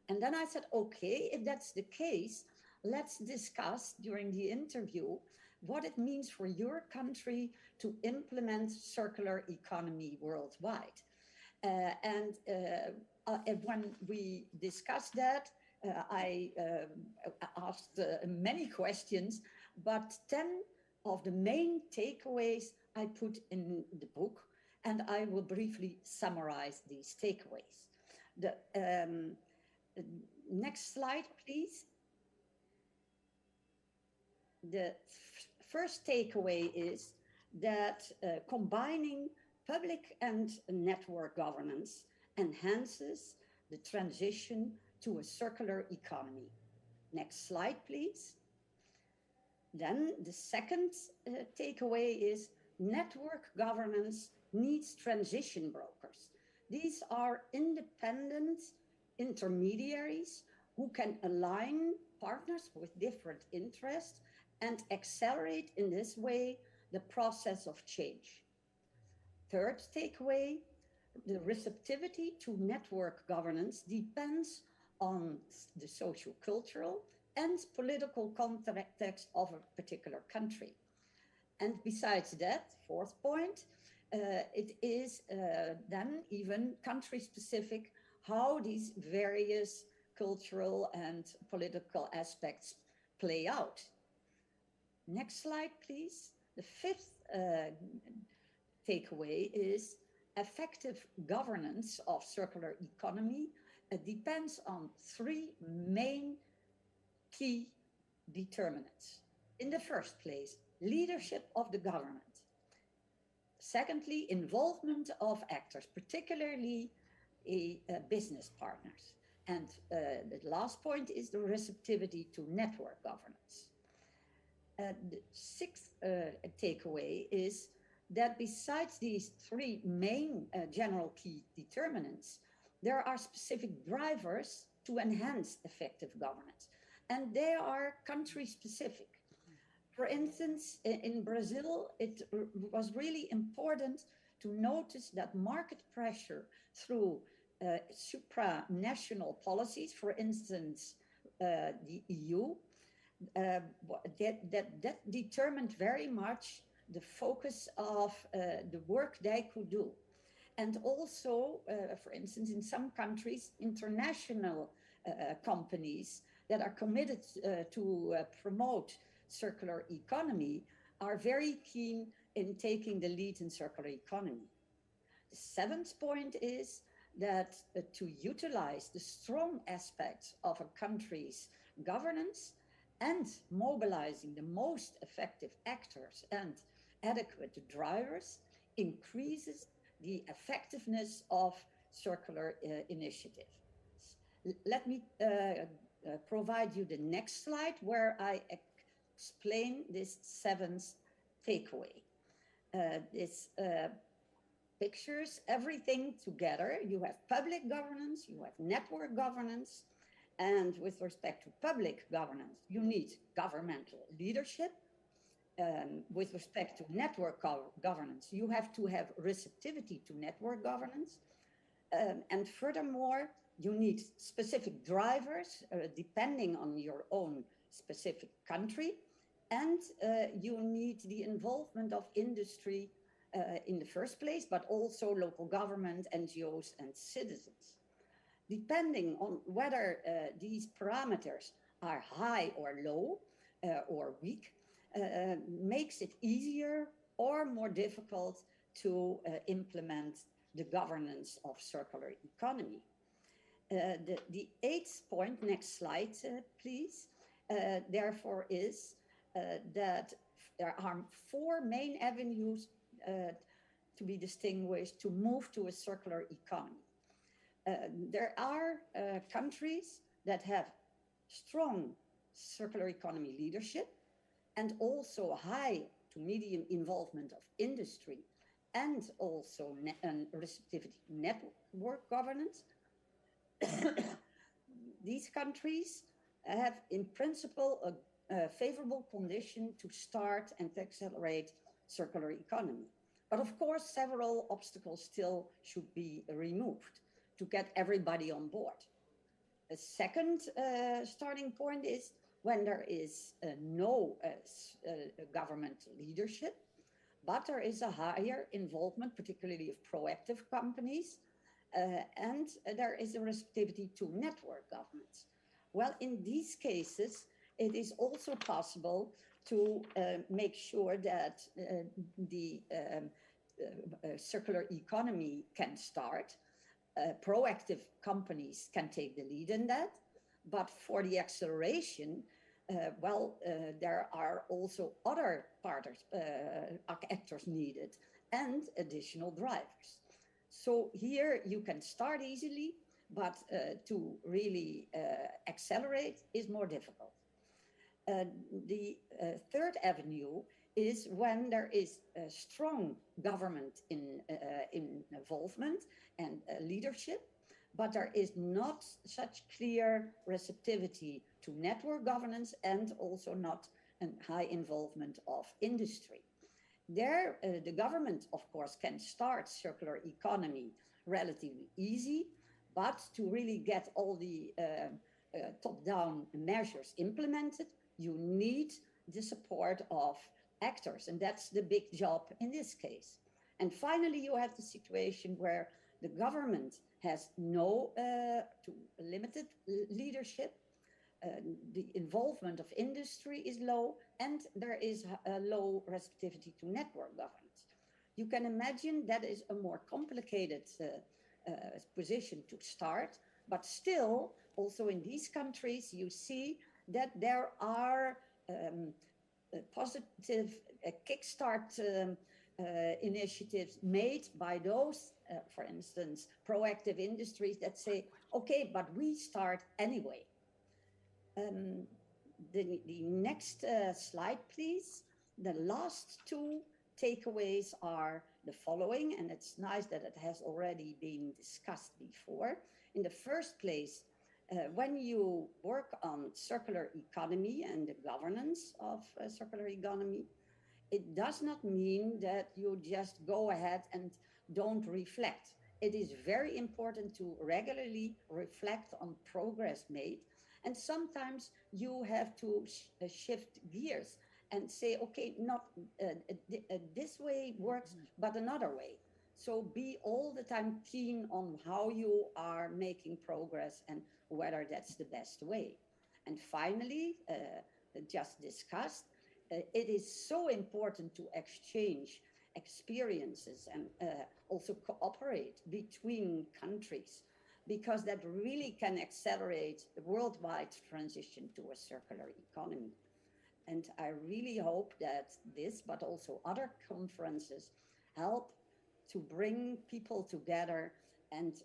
And then I said, okay, if that's the case, let's discuss during the interview what it means for your country to implement circular economy worldwide. And when we discussed that, I asked many questions, but 10 of the main takeaways I put in the book, and I will briefly summarize these takeaways. The next slide, please. The first takeaway is that combining public and network governance enhances the transition to a circular economy. Next slide, please. Then the second takeaway is network governance needs transition brokers. These are independent intermediaries who can align partners with different interests and accelerate in this way the process of change. Third takeaway, the receptivity to network governance depends on the socio-cultural and political context of a particular country. And besides that, fourth point, it is then even country-specific how these various cultural and political aspects play out. Next slide, please. The fifth takeaway is effective governance of circular economy depends on three main key determinants. In the first place, leadership of the government. Secondly, involvement of actors, particularly business partners. And the last point is the receptivity to network governance. The sixth takeaway is that besides these three main general key determinants, there are specific drivers to enhance effective governance, and they are country specific. For instance, in Brazil, it was really important to notice that market pressure through supranational policies, for instance, the EU, that determined very much the focus of the work they could do. And also, for instance, in some countries, international companies that are committed to promote circular economy are very keen in taking the lead in circular economy. The seventh point is that to utilize the strong aspects of a country's governance and mobilizing the most effective actors and adequate drivers increases the effectiveness of circular initiatives. Let me provide you the next slide where I explain this seventh takeaway. This pictures everything together. You have public governance, you have network governance, and with respect to public governance, you need governmental leadership. With respect to network governance, you have to have receptivity to network governance. And furthermore, you need specific drivers depending on your own specific country. And you need the involvement of industry in the first place, but also local government, NGOs, and citizens. Depending on whether these parameters are high or low or weak, makes it easier or more difficult to implement the governance of circular economy. The eighth point, next slide, please, therefore is that there are four main avenues to be distinguished to move to a circular economy. There are countries that have strong circular economy leadership and also high to medium involvement of industry and also receptivity network governance. These countries have in principle a favorable condition to start and to accelerate circular economy. But of course, several obstacles still should be removed to get everybody on board. A second starting point is when there is no government leadership, but there is a higher involvement, particularly of proactive companies, and there is a receptivity to network governments. Well, in these cases, it is also possible to make sure that the circular economy can start. Proactive companies can take the lead in that, but for the acceleration, there are also other actors needed and additional drivers. So here you can start easily, but to really accelerate is more difficult. The third avenue is when there is a strong government involvement and leadership, but there is not such clear receptivity to network governance and also not a high involvement of industry. There, the government, of course, can start circular economy relatively easy, but to really get all the top-down measures implemented, you need the support of actors, and that's the big job in this case. And finally, you have the situation where the government has no limited leadership, the involvement of industry is low, and there is a low receptivity to network governance. You can imagine that is a more complicated position to start, but still, also in these countries, you see that there are positive kickstart initiatives made by those, for instance, proactive industries that say, okay, but we start anyway. The next slide, please. The last two takeaways are the following, and it's nice that it has already been discussed before. In the first place, when you work on circular economy and the governance of circular economy, it does not mean that you just go ahead and don't reflect. It is very important to regularly reflect on progress made. And sometimes you have to shift gears and say, okay, not this way works, but another way. So be all the time keen on how you are making progress and whether that's the best way. And finally, just discussed, it is so important to exchange experiences and also cooperate between countries, because that really can accelerate the worldwide transition to a circular economy. And I really hope that this, but also other conferences, help to bring people together and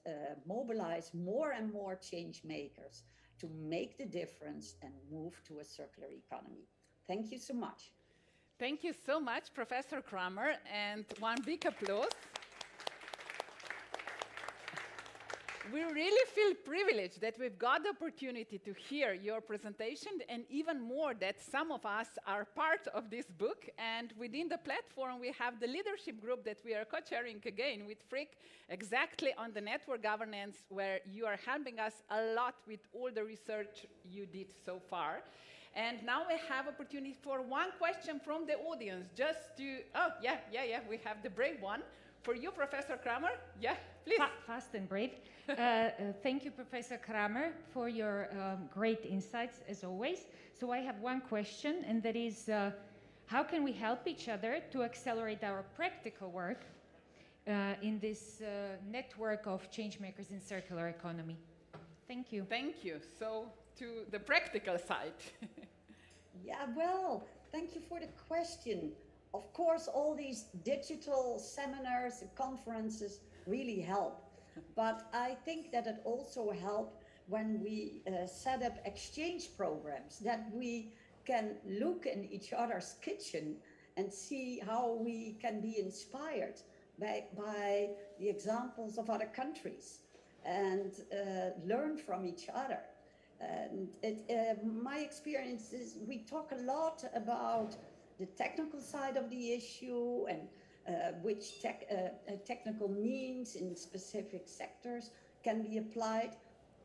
mobilize more and more change makers to make the difference and move to a circular economy. Thank you so much. Thank you so much, Professor Kramer, and one big applause. We really feel privileged that we've got the opportunity to hear your presentation, and even more that some of us are part of this book. And within the platform, we have the leadership group that we are co-chairing again with Frick, exactly on the network governance, where you are helping us a lot with all the research you did so far. And now we have opportunity for one question from the audience, just to, we have the brave one. For you, Professor Kramer, please. Fast and brave. Thank you, Professor Kramer, for your great insights, as always. So I have one question, and that is, how can we help each other to accelerate our practical work in this network of changemakers in circular economy? Thank you. Thank you. So, to the practical side. Well, thank you for the question. Of course, all these digital seminars and conferences really help. But I think that it also helps when we set up exchange programs, that we can look in each other's kitchen and see how we can be inspired by the examples of other countries and learn from each other. And my experience is we talk a lot about the technical side of the issue and which technical means in specific sectors can be applied.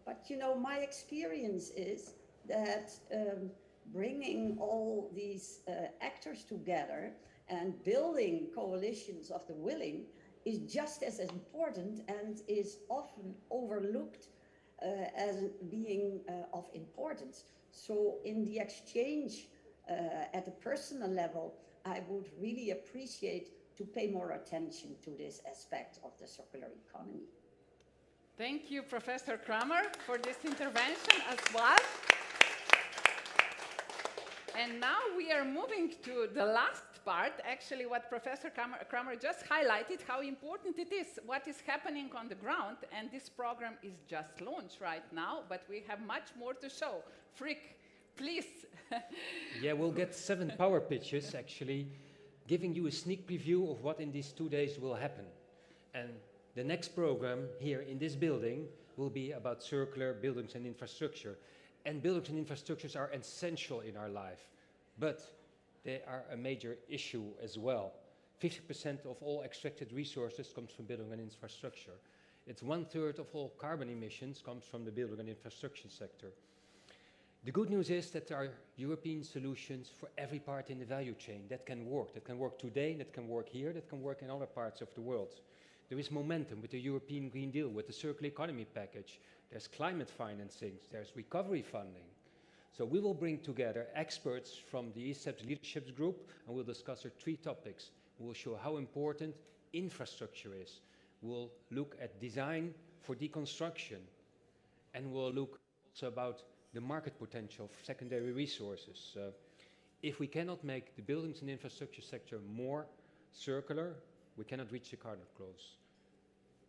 But, you know, my experience is that bringing all these actors together and building coalitions of the willing is just as important and is often overlooked as being of importance. So in the exchange at a personal level, I would really appreciate to pay more attention to this aspect of the circular economy. Thank you, Professor Kramer, for this intervention as well. And now we are moving to the last part, actually what Professor Kramer just highlighted, how important it is, what is happening on the ground. And this program is just launched right now, but we have much more to show. Frick, please. Yeah, we'll get 7 power pitches, actually, giving you a sneak preview of what in these 2 days will happen. And the next program here in this building will be about circular buildings and infrastructure. And buildings and infrastructures are essential in our life, but they are a major issue as well. 50% of all extracted resources comes from building and infrastructure. It's 1/3 of all carbon emissions comes from the building and infrastructure sector. The good news is that there are European solutions for every part in the value chain that can work today, that can work here, that can work in other parts of the world. There is momentum with the European Green Deal, with the Circular Economy Package. There's climate financing, there's recovery funding. So we will bring together experts from the ESEP's leadership group, and we'll discuss our 3 topics. We will show how important infrastructure is. We'll look at design for deconstruction, and we'll look also about the market potential of secondary resources. If we cannot make the buildings and infrastructure sector more circular, we cannot reach the carbon goals.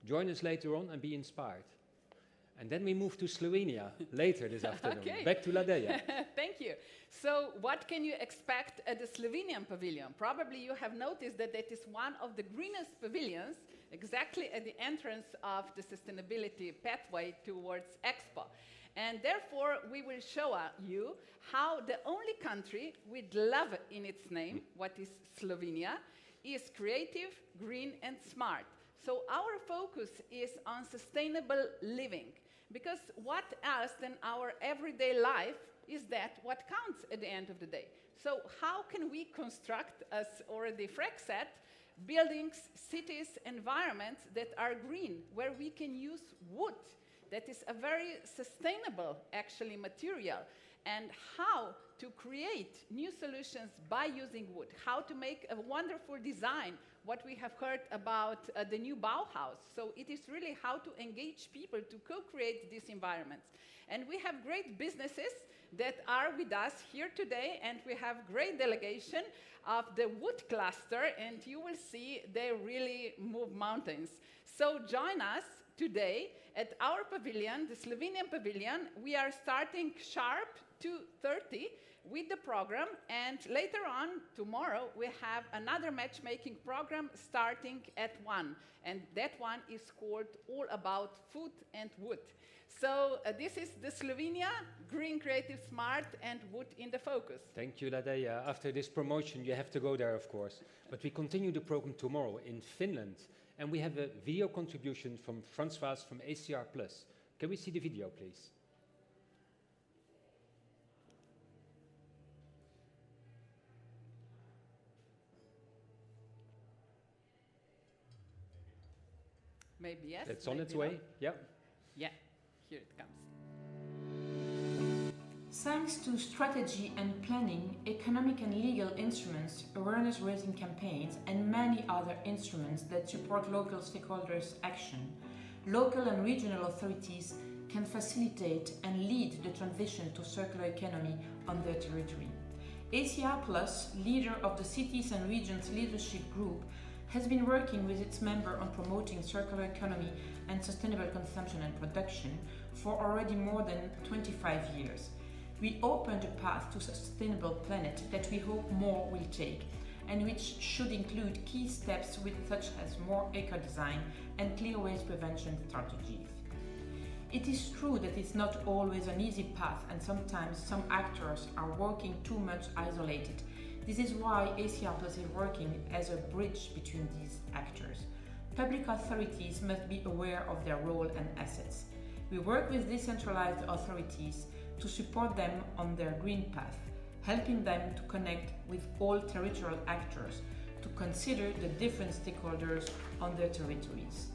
Join us later on and be inspired. And then we move to Slovenia later this afternoon. Okay. Back to Ladeja. Thank you. So what can you expect at the Slovenian pavilion? Probably you have noticed that it is one of the greenest pavilions exactly at the entrance of the sustainability pathway towards Expo. And therefore, we will show you how the only country with love in its name, what is Slovenia, is creative, green, and smart. So our focus is on sustainable living, because what else than our everyday life is that what counts at the end of the day? So how can we construct, as already Frank said, buildings, cities, environments that are green, where we can use wood? That is a very sustainable, actually, material. And how to create new solutions by using wood, how to make a wonderful design, what we have heard about the new Bauhaus. So it is really how to engage people to co-create these environments. And we have great businesses that are with us here today, and we have great delegation of the wood cluster, and you will see they really move mountains. So join us today at our pavilion, the Slovenian pavilion. We are starting sharp 2:30 with the program, and later on, tomorrow, we have another matchmaking program starting at 1, and that one is called All About Food and Wood. So this is the Slovenia, green, creative, smart, and wood in the focus. Thank you, Ladeja. After this promotion, you have to go there, of course. But we continue the program tomorrow in Finland, and we have a video contribution from Francois from ACR+. Can we see the video, please? Maybe yes. It's on its maybe way. not. Yeah. Yeah, here it comes. Thanks to strategy and planning, economic and legal instruments, awareness-raising campaigns, and many other instruments that support local stakeholders' action, local and regional authorities can facilitate and lead the transition to circular economy on their territory. ACR+, leader of the Cities and Regions Leadership Group, has been working with its member on promoting circular economy and sustainable consumption and production for already more than 25 years. We opened a path to a sustainable planet that we hope more will take, and which should include key steps such as more eco-design and clear waste prevention strategies. It is true that it's not always an easy path, and sometimes some actors are working too much isolated. This is why ACR+ is working as a bridge between these actors. Public authorities must be aware of their role and assets. We work with decentralized authorities to support them on their green path, helping them to connect with all territorial actors, to consider the different stakeholders on their territories.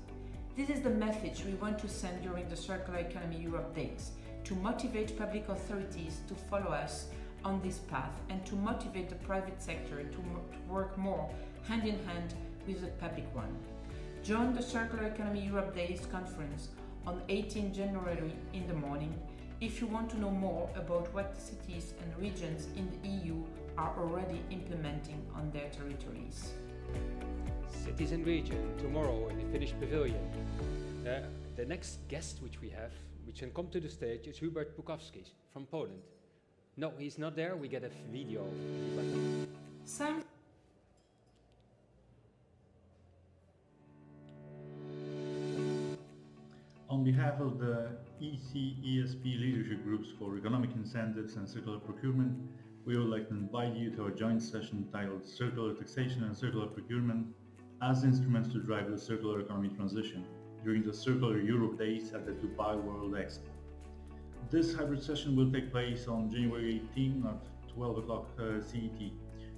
This is the message we want to send during the Circular Economy Europe Days, to motivate public authorities to follow us on this path, and to motivate the private sector to work more hand in hand with the public one. Join the Circular Economy Europe Days conference on 18 January in the morning if you want to know more about what cities and regions in the EU are already implementing on their territories. Cities and region, tomorrow in the Finnish pavilion. The next guest which we have, which can come to the stage, is Hubert Bukowski from Poland. No, he's not there. We get a video. Sam. On behalf of the EC-ESP leadership groups for economic incentives and circular procurement, we would like to invite you to our joint session titled Circular Taxation and Circular Procurement as instruments to drive the circular economy transition. during the Circular Europe Days at the Dubai World Expo. This hybrid session will take place on January 18 at 12 o'clock CET.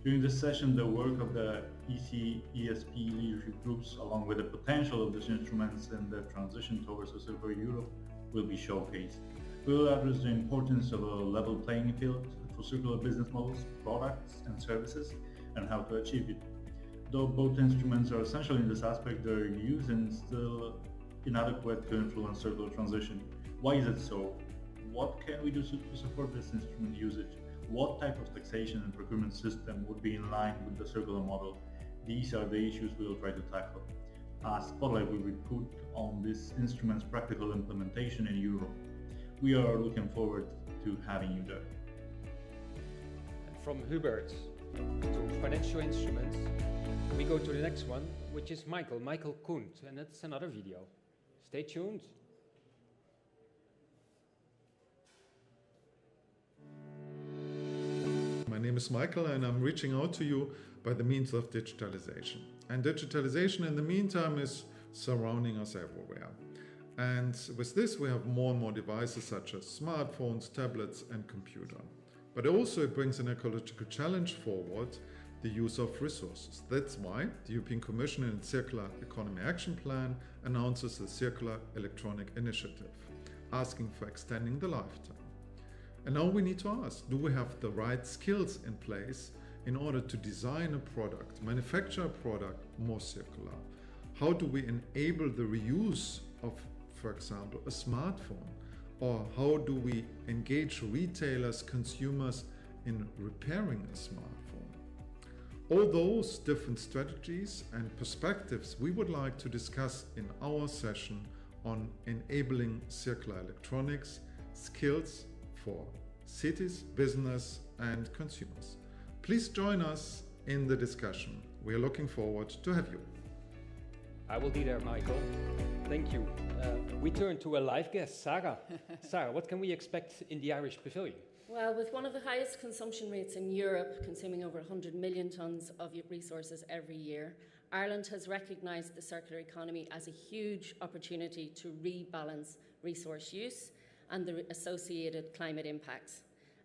During this session, the work of the EC-ESP leadership groups, along with the potential of these instruments in the transition towards a circular Europe, will be showcased. We will address the importance of a level playing field for circular business models, products and services, and how to achieve it. Though both instruments are essential in this aspect, their use is still inadequate to influence circular transition. Why is it so? What can we do to support this instrument usage? What type of taxation and procurement system would be in line with the circular model? These are the issues we will try to tackle. A spotlight will be put on this instrument's practical implementation in Europe. We are looking forward to having you there. From Hubert to financial instruments, we go to the next one, which is Michael Kuhnt, and that's another video. Stay tuned. My name is Michael, and I'm reaching out to you by the means of digitalization. And digitalization in the meantime is surrounding us everywhere. And with this we have more and more devices such as smartphones, tablets and computer. But also it brings an ecological challenge forward, the use of resources. That's why the European Commission in its Circular Economy Action Plan announces the Circular Electronic Initiative, asking for extending the lifetime. And now we need to ask, do we have the right skills in place in order to design a product, manufacture a product more circular? How do we enable the reuse of, for example, a smartphone? Or how do we engage retailers, consumers in repairing a smartphone? All those different strategies and perspectives we would like to discuss in our session on enabling circular electronics, skills for cities, business and consumers. Please join us in the discussion. We are looking forward to have you. I will be there, Michael. Thank you. We turn to a live guest, Sarah. Sarah, what can we expect in the Irish Pavilion? Well, with one of the highest consumption rates in Europe, consuming over 100 million tonnes of resources every year, Ireland has recognised the circular economy as a huge opportunity to rebalance resource use and the associated climate impacts.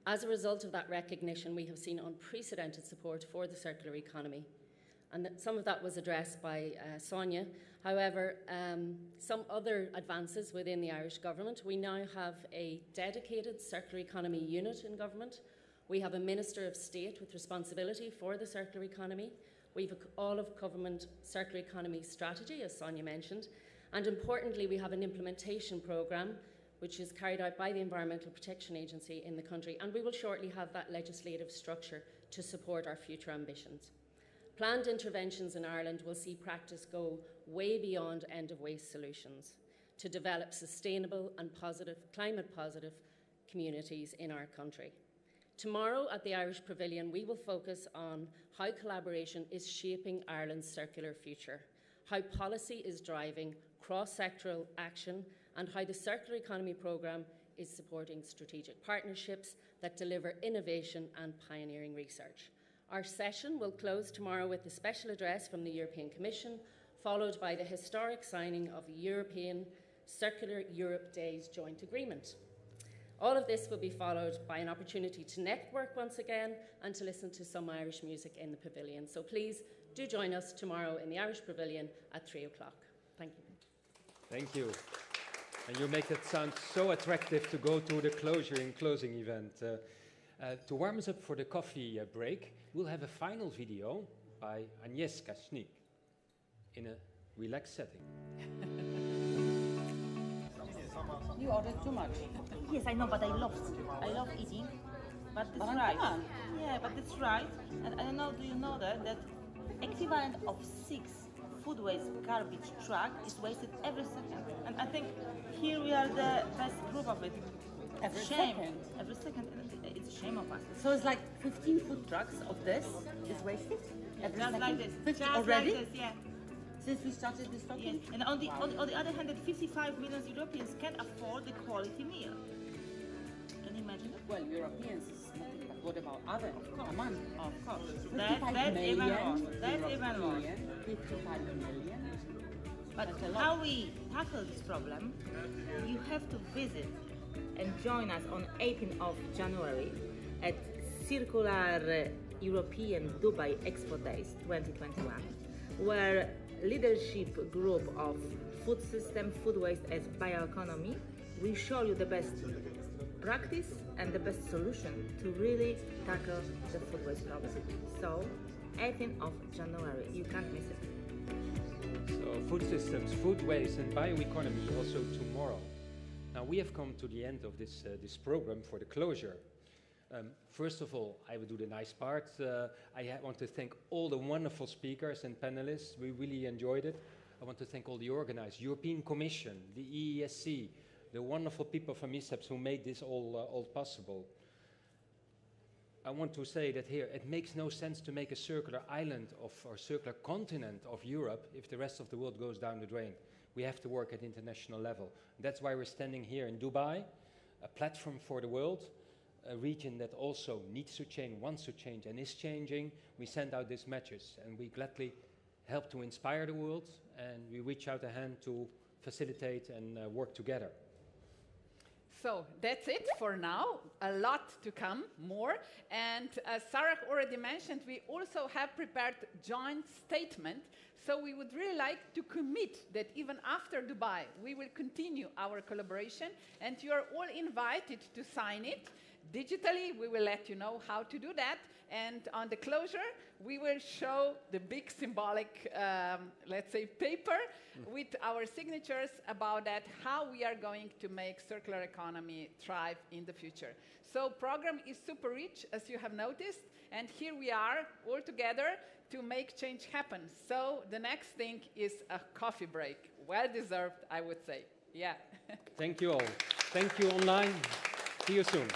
As a result of that recognition, we have seen unprecedented support for the circular economy. And some of that was addressed by Sonia. However, some other advances within the Irish government. We now have a dedicated circular economy unit in government. We have a Minister of State with responsibility for the circular economy. We have all of government circular economy strategy, as Sonia mentioned. And importantly, we have an implementation programme which is carried out by the Environmental Protection Agency in the country. And we will shortly have that legislative structure to support our future ambitions. Planned interventions in Ireland will see practice go way beyond end-of-waste solutions to develop sustainable and positive, climate-positive communities in our country. Tomorrow at the Irish Pavilion, we will focus on how collaboration is shaping Ireland's circular future, how policy is driving cross-sectoral action, and how the Circular Economy Programme is supporting strategic partnerships that deliver innovation and pioneering research. Our session will close tomorrow with a special address from the European Commission, followed by the historic signing of the European Circular Europe Days joint agreement. All of this will be followed by an opportunity to network once again and to listen to some Irish music in the pavilion. So please do join us tomorrow in the Irish Pavilion at 3 o'clock. Thank you. Thank you. And you make it sound so attractive to go to the closing event. To warm us up for the coffee break, we'll have a final video by Agnieszka Schnik in a relaxed setting. You ordered too much. Yes, I know, but I love eating. But it's right. Yeah, but it's right. And I don't know, do you know that equivalent of 6 food waste garbage truck is wasted every second. And I think here we are the best proof of it. Every second. It's a shame of us. So it's like 15 food trucks of this is wasted? Every Just second? like this. 50 Just already? like this, yeah. Since we started this talking? Yes. And on the other hand, that 55 million Europeans can't afford the quality meal. Can you imagine it? Well, Europeans is nothing, but what about others? Come on. Of course. 55 That's million, even more. That's even more. 55 million. But how we tackle this problem, you have to visit and join us on 18th of January at Circular European Dubai Expo Days 2021, where leadership group of food system, food waste as bioeconomy will show you the best practice and the best solution to really tackle the food waste problem. So 18th of January, you can't miss it. So food systems, food waste and bioeconomy also tomorrow. Now we have come to the end of this program for the closure. First of all, I will do the nice part. I want to thank all the wonderful speakers and panelists. We really enjoyed it. I want to thank all the organizers, European Commission, the EESC, the wonderful people from ESEPS who made this all possible. I want to say that here, it makes no sense to make a circular island or circular continent of Europe if the rest of the world goes down the drain. We have to work at international level. That's why we're standing here in Dubai, a platform for the world, a region that also needs to change, wants to change, and is changing. We send out this message, and we gladly help to inspire the world, and we reach out a hand to facilitate and work together. So that's it for now. A lot to come, more. And as Sarah already mentioned, we also have prepared joint statement. So we would really like to commit that even after Dubai, we will continue our collaboration, and you are all invited to sign it. Digitally, we will let you know how to do that. And on the closure, we will show the big symbolic, let's say, paper with our signatures about that, how we are going to make circular economy thrive in the future. So program is super rich, as you have noticed. And here we are all together to make change happen. So the next thing is a coffee break. Well deserved, I would say. Yeah. Thank you all. Thank you online. See you soon.